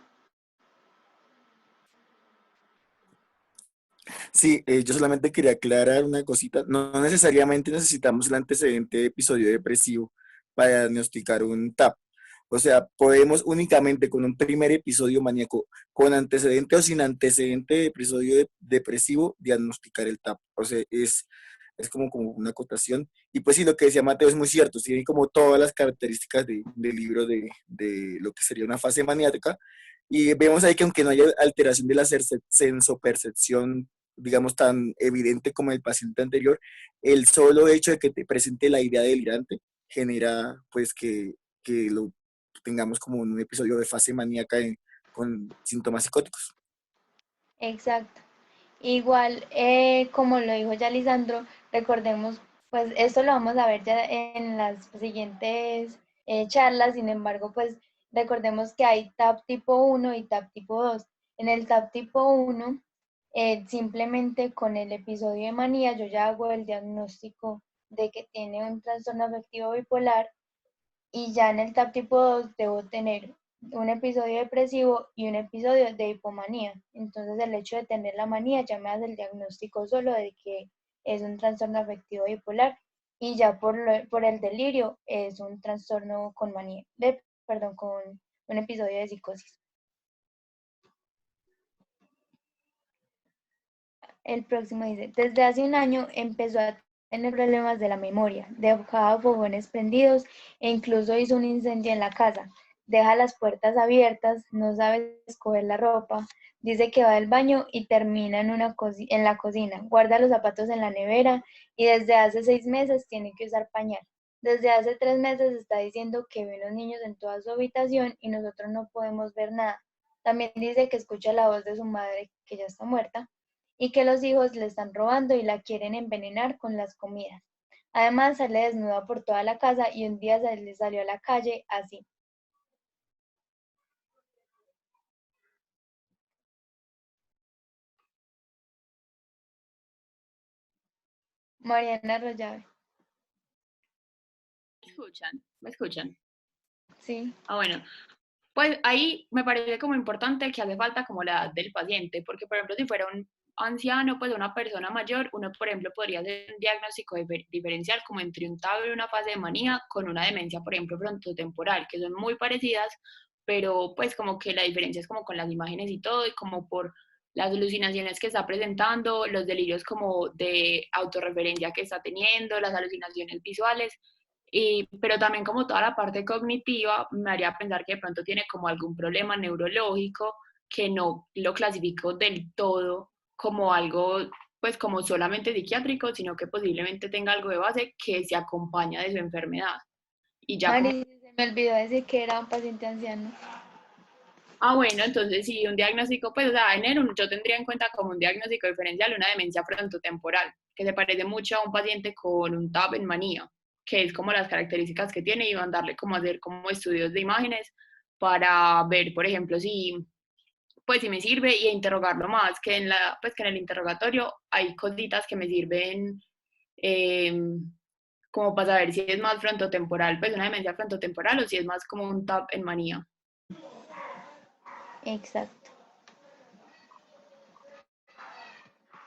Sí, yo solamente quería aclarar una cosita. No necesariamente necesitamos el antecedente de episodio depresivo para diagnosticar un TAP. O sea, podemos únicamente con un primer episodio maníaco, con antecedente o sin antecedente de episodio depresivo, diagnosticar el TAP. O sea, es como una acotación. Y pues sí, lo que decía Mateo es muy cierto. Tiene como todas las características del libro de lo que sería una fase maníaca. Y vemos ahí que aunque no haya alteración de la sensopercepción digamos, tan evidente como el paciente anterior, el solo hecho de que te presente la idea delirante genera pues que lo tengamos como un episodio de fase maníaca con síntomas psicóticos. Exacto. Igual, como lo dijo ya Lisandro, recordemos, pues esto lo vamos a ver ya en las siguientes charlas, sin embargo, pues recordemos que hay TAP tipo 1 y TAP tipo 2. En el TAP tipo 1, simplemente con el episodio de manía, yo ya hago el diagnóstico de que tiene un trastorno afectivo bipolar, y ya en el TAP tipo 2 debo tener un episodio depresivo y un episodio de hipomanía. Entonces el hecho de tener la manía ya me hace el diagnóstico solo de que es un trastorno afectivo bipolar, y ya por el delirio es un trastorno con manía, perdón, con un episodio de psicosis. El próximo dice, desde hace un año empezó a tener problemas de la memoria, dejaba fogones prendidos e incluso hizo un incendio en la casa. Deja las puertas abiertas, no sabe escoger la ropa, dice que va al baño y termina en la cocina, guarda los zapatos en la nevera y desde hace 6 meses tiene que usar pañal. Desde hace 3 meses está diciendo que ve los niños en toda su habitación y nosotros no podemos ver nada. También dice que escucha la voz de su madre, que ya está muerta, y que los hijos le están robando y la quieren envenenar con las comidas. Además, sale desnuda por toda la casa y un día se le salió a la calle así. Mariana Arroyave. ¿Me escuchan? ¿Me escuchan? Sí. Ah, bueno. Pues ahí me parece como importante que hace falta como la edad del paciente, porque por ejemplo si fuera un anciano, pues una persona mayor, uno por ejemplo podría hacer un diagnóstico diferencial como entre un TAB y una fase de manía con una demencia, por ejemplo, frontotemporal, que son muy parecidas, pero pues como que la diferencia es como con las imágenes y todo, y como por las alucinaciones que está presentando, los delirios como de autorreferencia que está teniendo, las alucinaciones visuales, pero también como toda la parte cognitiva me haría pensar que de pronto tiene como algún problema neurológico que no lo clasifico del todo como algo pues como solamente psiquiátrico, sino que posiblemente tenga algo de base que se acompaña de su enfermedad. Y ya como, Mari, se me olvidó decir que era un paciente anciano. bueno, entonces sí, un diagnóstico, pues o sea, yo tendría en cuenta como un diagnóstico diferencial una demencia frontotemporal, que se parece mucho a un paciente con un TAB en manía, que es como las características que tiene y mandarle como hacer como estudios de imágenes para ver, por ejemplo, si pues si me sirve y interrogarlo más, que pues que en el interrogatorio hay cositas que me sirven eh, como para saber si es más frontotemporal, pues una demencia frontotemporal o si es más como un TAB en manía. Exacto.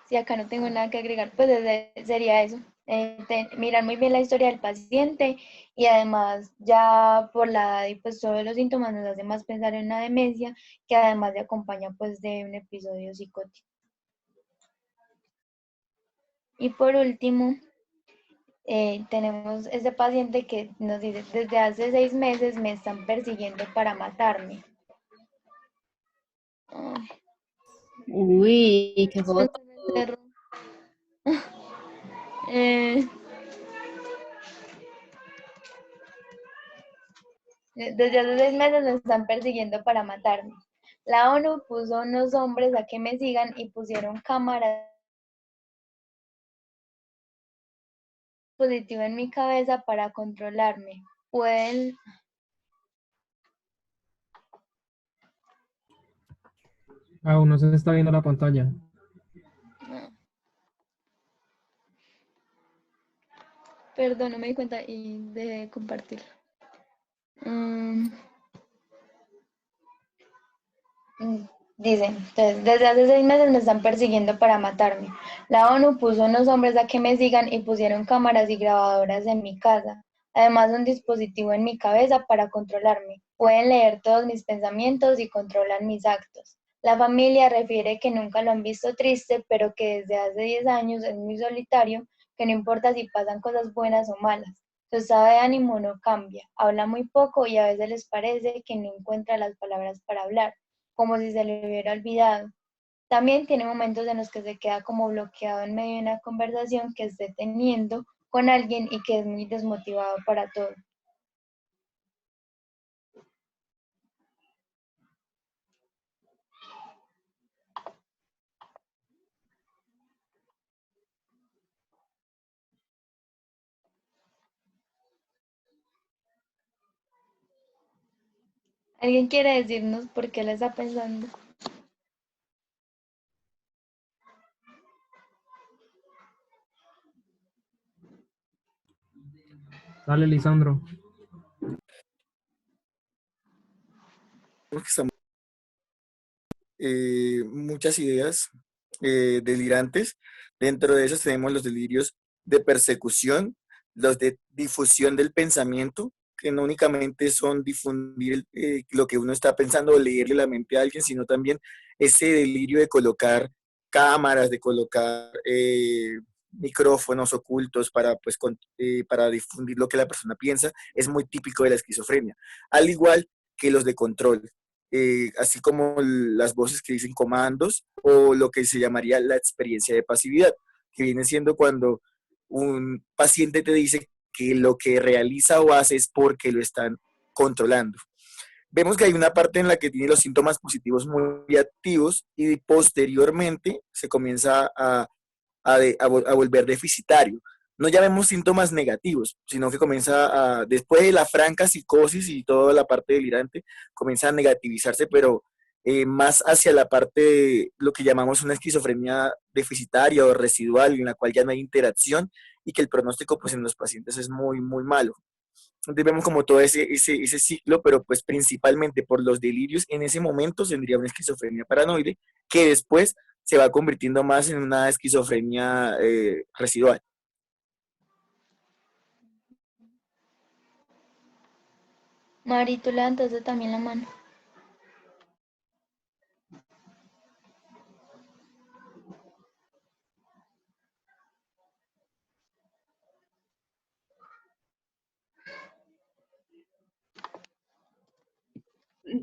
Si acá no tengo nada que agregar, pues sería eso. Mirar muy bien la historia del paciente, y además ya por la edad y pues todos los síntomas nos hace más pensar en una demencia, que además se acompaña pues de un episodio psicótico. Y por último, tenemos este paciente que nos dice, desde hace 6 meses me están persiguiendo para matarme. Ay, Uy, qué se foto. me cerró. Eh, Desde hace 6 meses me están persiguiendo para matarme. La ONU puso unos hombres a que me sigan y pusieron cámaras dispositivos en mi cabeza para controlarme. Pueden... Aún no se está viendo la pantalla. Perdón, no me di cuenta y dejé de compartirlo. Dicen, entonces, desde hace 6 meses me están persiguiendo para matarme. La ONU puso unos hombres a que me sigan y pusieron cámaras y grabadoras en mi casa. Además, un dispositivo en mi cabeza para controlarme. Pueden leer todos mis pensamientos y controlan mis actos. La familia refiere que nunca lo han visto triste, pero que desde hace 10 años es muy solitario, que no importa si pasan cosas buenas o malas. Su estado de ánimo no cambia. Habla muy poco y a veces les parece que no encuentra las palabras para hablar, como si se le hubiera olvidado. También tiene momentos en los que se queda como bloqueado en medio de una conversación que esté teniendo con alguien y que es muy desmotivado para todo. ¿Alguien quiere decirnos por qué le está pensando? Dale, Lisandro. Muchas ideas delirantes. Dentro de esos tenemos los delirios de persecución, los de difusión del pensamiento, que no únicamente son difundir lo que uno está pensando o leerle la mente a alguien, sino también ese delirio de colocar cámaras, de colocar micrófonos ocultos para, pues, para difundir lo que la persona piensa, es muy típico de la esquizofrenia. Al igual que los de control, así como las voces que dicen comandos o lo que se llamaría la experiencia de pasividad, que viene siendo cuando un paciente te dice que lo que realiza o hace es porque lo están controlando. Vemos que hay una parte en la que tiene los síntomas positivos muy activos y posteriormente se comienza a volver deficitario. No llamemos síntomas negativos, sino que comienza después de la franca psicosis y toda la parte delirante, comienza a negativizarse, pero más hacia la parte de lo que llamamos una esquizofrenia deficitaria o residual, en la cual ya no hay interacción y que el pronóstico pues, en los pacientes es muy, muy malo. Entonces vemos como todo ese ciclo, pero pues principalmente por los delirios, en ese momento tendría una esquizofrenia paranoide, que después se va convirtiendo más en una esquizofrenia residual. Mari, tú levantaste también la mano.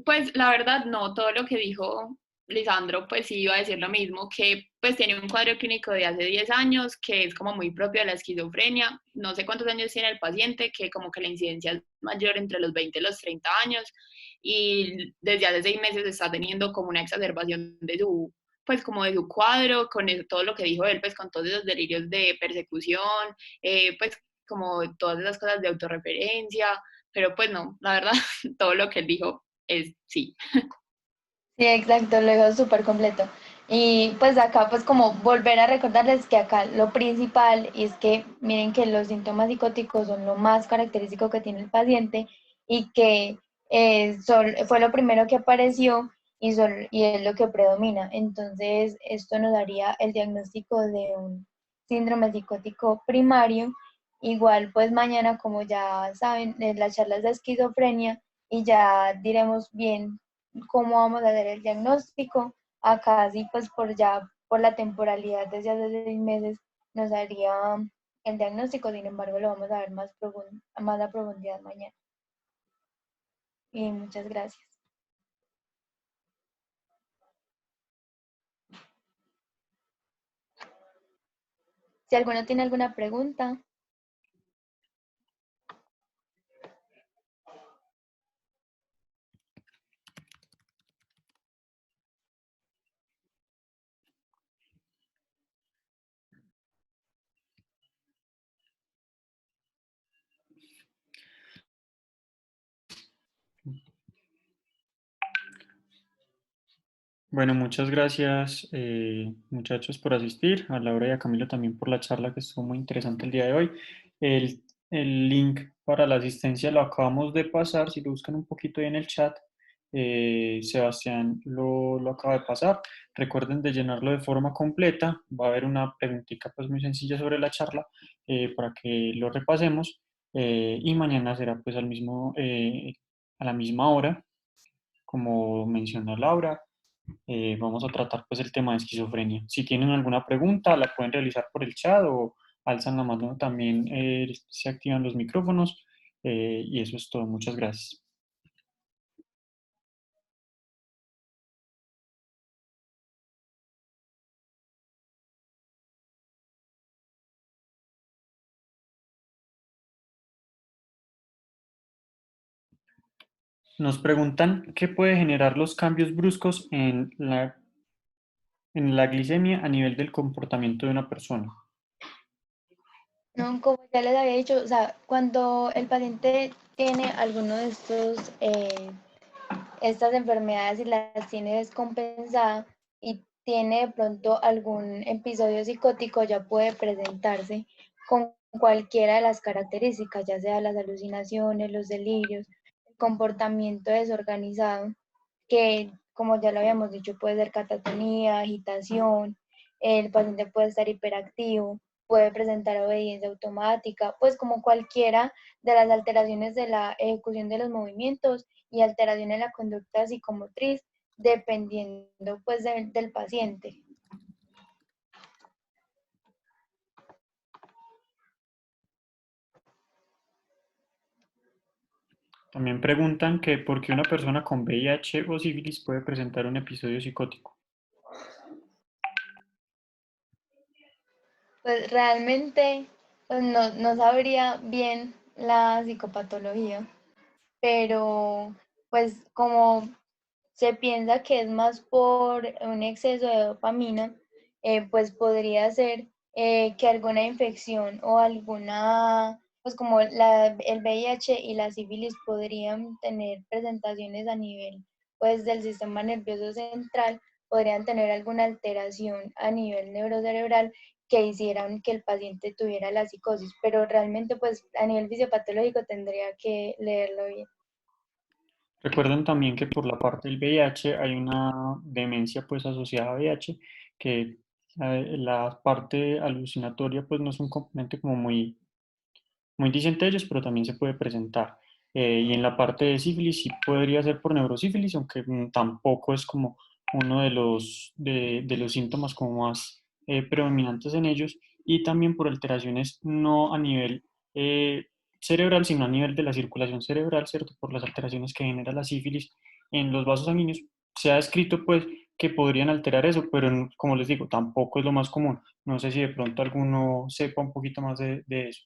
Pues la verdad no, todo lo que dijo Lisandro, pues sí iba a decir lo mismo, que pues tiene un cuadro clínico de hace 10 años, que es como muy propio de la esquizofrenia. No sé cuántos años tiene el paciente, que como que la incidencia es mayor entre los 20 y los 30 años, y desde hace 6 meses está teniendo como una exacerbación de su, pues como de su cuadro, con eso, todo lo que dijo él, pues con todos esos delirios de persecución, pues como todas esas cosas de autorreferencia, pero pues no, la verdad, todo lo que él dijo es sí. Sí, exacto, lo digo súper completo. Y pues acá, pues como volver a recordarles que acá lo principal es que miren que los síntomas psicóticos son lo más característico que tiene el paciente y que fue lo primero que apareció y es lo que predomina. Entonces, esto nos daría el diagnóstico de un síndrome psicótico primario. Igual, pues mañana, como ya saben, las charlas de esquizofrenia y ya diremos bien cómo vamos a hacer el diagnóstico. Acá sí, pues por la temporalidad desde hace 6 meses nos haría el diagnóstico, sin embargo lo vamos a ver más a profundidad mañana. Y muchas gracias. Si alguno tiene alguna pregunta. Bueno, muchas gracias muchachos por asistir, a Laura y a Camilo también por la charla que estuvo muy interesante el día de hoy. El, el link para la asistencia lo acabamos de pasar, si lo buscan un poquito ahí en el chat, Sebastián lo acaba de pasar. Recuerden de llenarlo de forma completa, va a haber una preguntita pues muy sencilla sobre la charla para que lo repasemos y mañana será pues a la misma hora, como mencionó Laura. Vamos a tratar pues el tema de esquizofrenia. Si tienen alguna pregunta, la pueden realizar por el chat o alzan la mano también, se activan los micrófonos y eso es todo. Muchas gracias. Nos preguntan qué puede generar los cambios bruscos en la glicemia a nivel del comportamiento de una persona. No, como ya les había dicho, o sea, cuando el paciente tiene alguno de estas enfermedades y las tiene descompensadas y tiene de pronto algún episodio psicótico, ya puede presentarse con cualquiera de las características, ya sea las alucinaciones, los delirios, el comportamiento desorganizado, que como ya lo habíamos dicho, puede ser catatonía, agitación, el paciente puede estar hiperactivo, puede presentar obediencia automática, pues como cualquiera de las alteraciones de la ejecución de los movimientos y alteración en la conducta psicomotriz, dependiendo pues del paciente. También preguntan que por qué una persona con VIH o sífilis puede presentar un episodio psicótico. Pues realmente pues no sabría bien la psicopatología, pero pues como se piensa que es más por un exceso de dopamina, pues podría ser que alguna infección o alguna, pues como el VIH y la sífilis podrían tener presentaciones a nivel pues del sistema nervioso central, podrían tener alguna alteración a nivel neurocerebral que hicieran que el paciente tuviera la psicosis, pero realmente pues a nivel fisiopatológico tendría que leerlo bien. Recuerden también que por la parte del VIH hay una demencia pues asociada a VIH, que la parte alucinatoria pues no es un componente como muy dicen ellos, pero también se puede presentar. Y en la parte de sífilis sí podría ser por neurosífilis, aunque tampoco es como uno de los síntomas como más predominantes en ellos, y también por alteraciones no a nivel cerebral, sino a nivel de la circulación cerebral, ¿cierto? Por las alteraciones que genera la sífilis en los vasos sanguíneos. Se ha descrito pues que podrían alterar eso, pero como les digo, tampoco es lo más común. No sé si de pronto alguno sepa un poquito más de eso.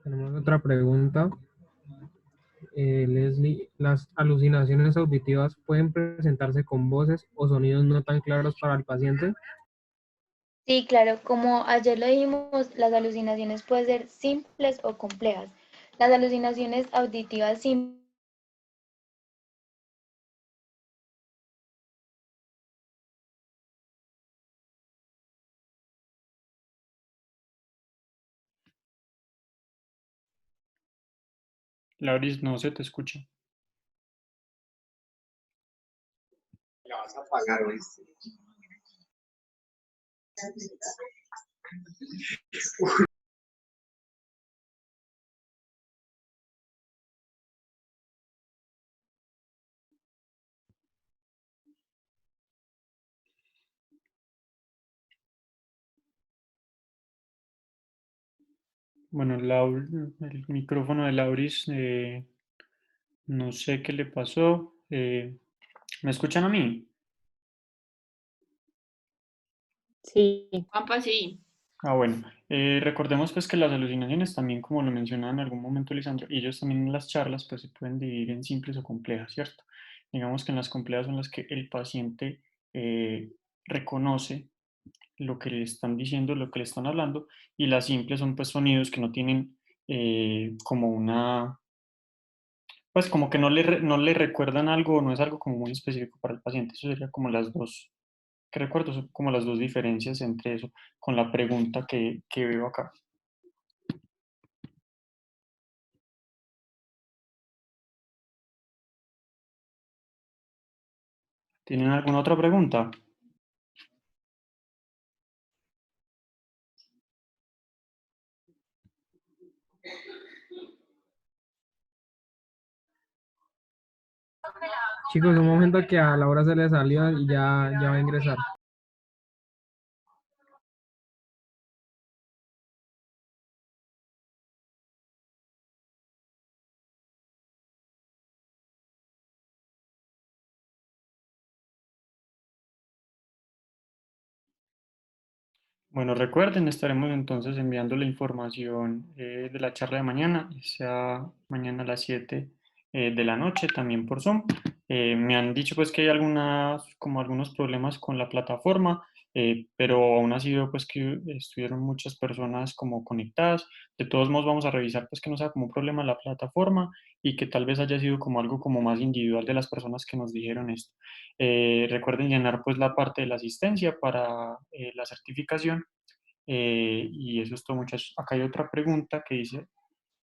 Tenemos otra pregunta. Leslie, ¿las alucinaciones auditivas pueden presentarse con voces o sonidos no tan claros para el paciente? Sí, claro, como ayer lo dijimos, las alucinaciones pueden ser simples o complejas. Las alucinaciones auditivas simples Lauris, no se te escucha. Bueno, el micrófono de Lauris, no sé qué le pasó. ¿Me escuchan a mí? Sí. Juanpa, sí. Ah, bueno. Recordemos pues que las alucinaciones también, como lo mencionaba en algún momento Lisandro, y ellos también en las charlas, pues se pueden dividir en simples o complejas, ¿cierto? Digamos que en las complejas son las que el paciente reconoce lo que le están diciendo, lo que le están hablando, y las simples son pues sonidos que no tienen como una, pues como que no le recuerdan algo, no es algo como muy específico para el paciente. Eso sería como las dos, que recuerdo, son como las dos diferencias entre eso con la pregunta que veo acá. ¿Tienen alguna otra pregunta? Chicos, un momento que a Laura se le salió y ya va a ingresar. Bueno, recuerden, estaremos entonces enviando la información de la charla de mañana, sea mañana a las 7 de la noche, también por Zoom. Me han dicho pues que hay algunos problemas con la plataforma, pero aún así veo pues que estuvieron muchas personas como conectadas. De todos modos vamos a revisar pues que no sea como un problema la plataforma y que tal vez haya sido como algo como más individual de las personas que nos dijeron esto. Recuerden llenar pues la parte de la asistencia para la certificación. Y eso es todo, muchachos. Acá hay otra pregunta que dice,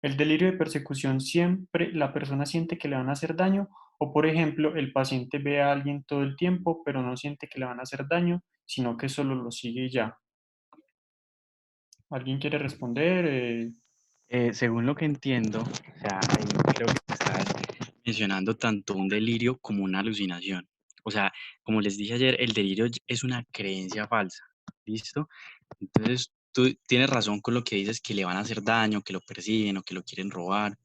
¿el delirio de persecución siempre la persona siente que le van a hacer daño? O por ejemplo, el paciente ve a alguien todo el tiempo, pero no siente que le van a hacer daño, sino que solo lo sigue y ya. ¿Alguien quiere responder? Según lo que entiendo, o sea, ahí creo que estás mencionando tanto un delirio como una alucinación. O sea, como les dije ayer, el delirio es una creencia falsa, ¿listo? Entonces, tú tienes razón con lo que dices que le van a hacer daño, que lo persiguen o que lo quieren robar,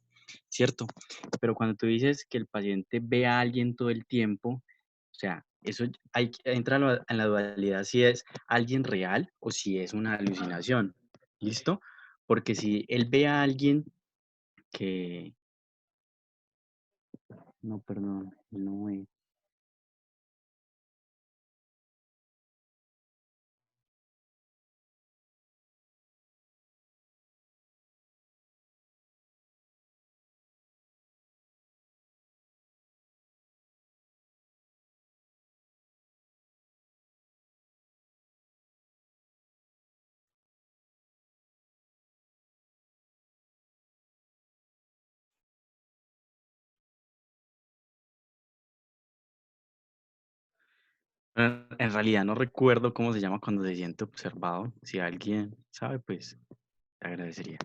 ¿cierto? Pero cuando tú dices que el paciente ve a alguien todo el tiempo, o sea, eso entra en la dualidad si es alguien real o si es una alucinación, ¿listo? Porque si él ve a alguien que... No, perdón, no ve. En realidad no recuerdo cómo se llama cuando se siente observado. Si alguien sabe, pues te agradecería.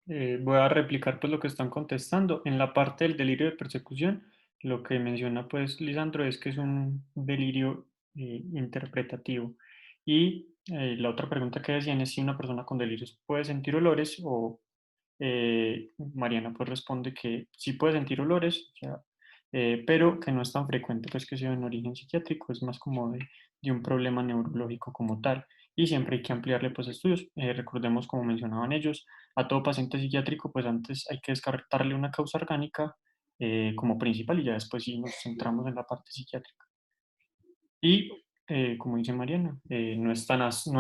Voy a replicar pues lo que están contestando. En la parte del delirio de persecución, lo que menciona pues Lisandro es que es un delirio interpretativo. Y la otra pregunta que decían es si una persona con delirios puede sentir olores o Mariana pues responde que sí puede sentir olores, o sea, pero que no es tan frecuente pues que sea en origen psiquiátrico, es más como de un problema neurológico como tal. Y siempre hay que ampliarle pues estudios. Recordemos como mencionaban ellos, a todo paciente psiquiátrico, pues antes hay que descartarle una causa orgánica como principal y ya después sí nos centramos en la parte psiquiátrica. Y como dice Mariana, no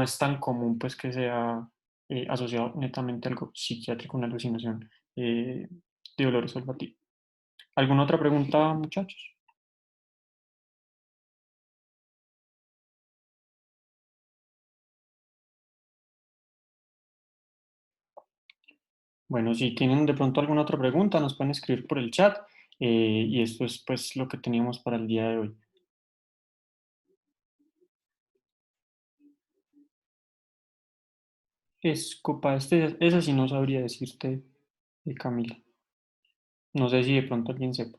es tan común pues que sea asociado netamente a algo psiquiátrico, una alucinación de dolores olfativos. ¿Alguna otra pregunta, muchachos? Bueno, si tienen de pronto alguna otra pregunta, nos pueden escribir por el chat y esto es pues lo que teníamos para el día de hoy. Escopa, esa sí no sabría decirte, Camila. No sé si de pronto alguien sepa.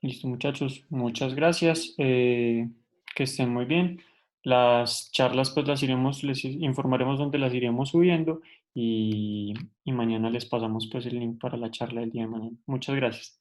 Listo, muchachos, muchas gracias. Que estén muy bien. Las charlas, pues les informaremos dónde las iremos subiendo y mañana les pasamos pues el link para la charla del día de mañana. Muchas gracias.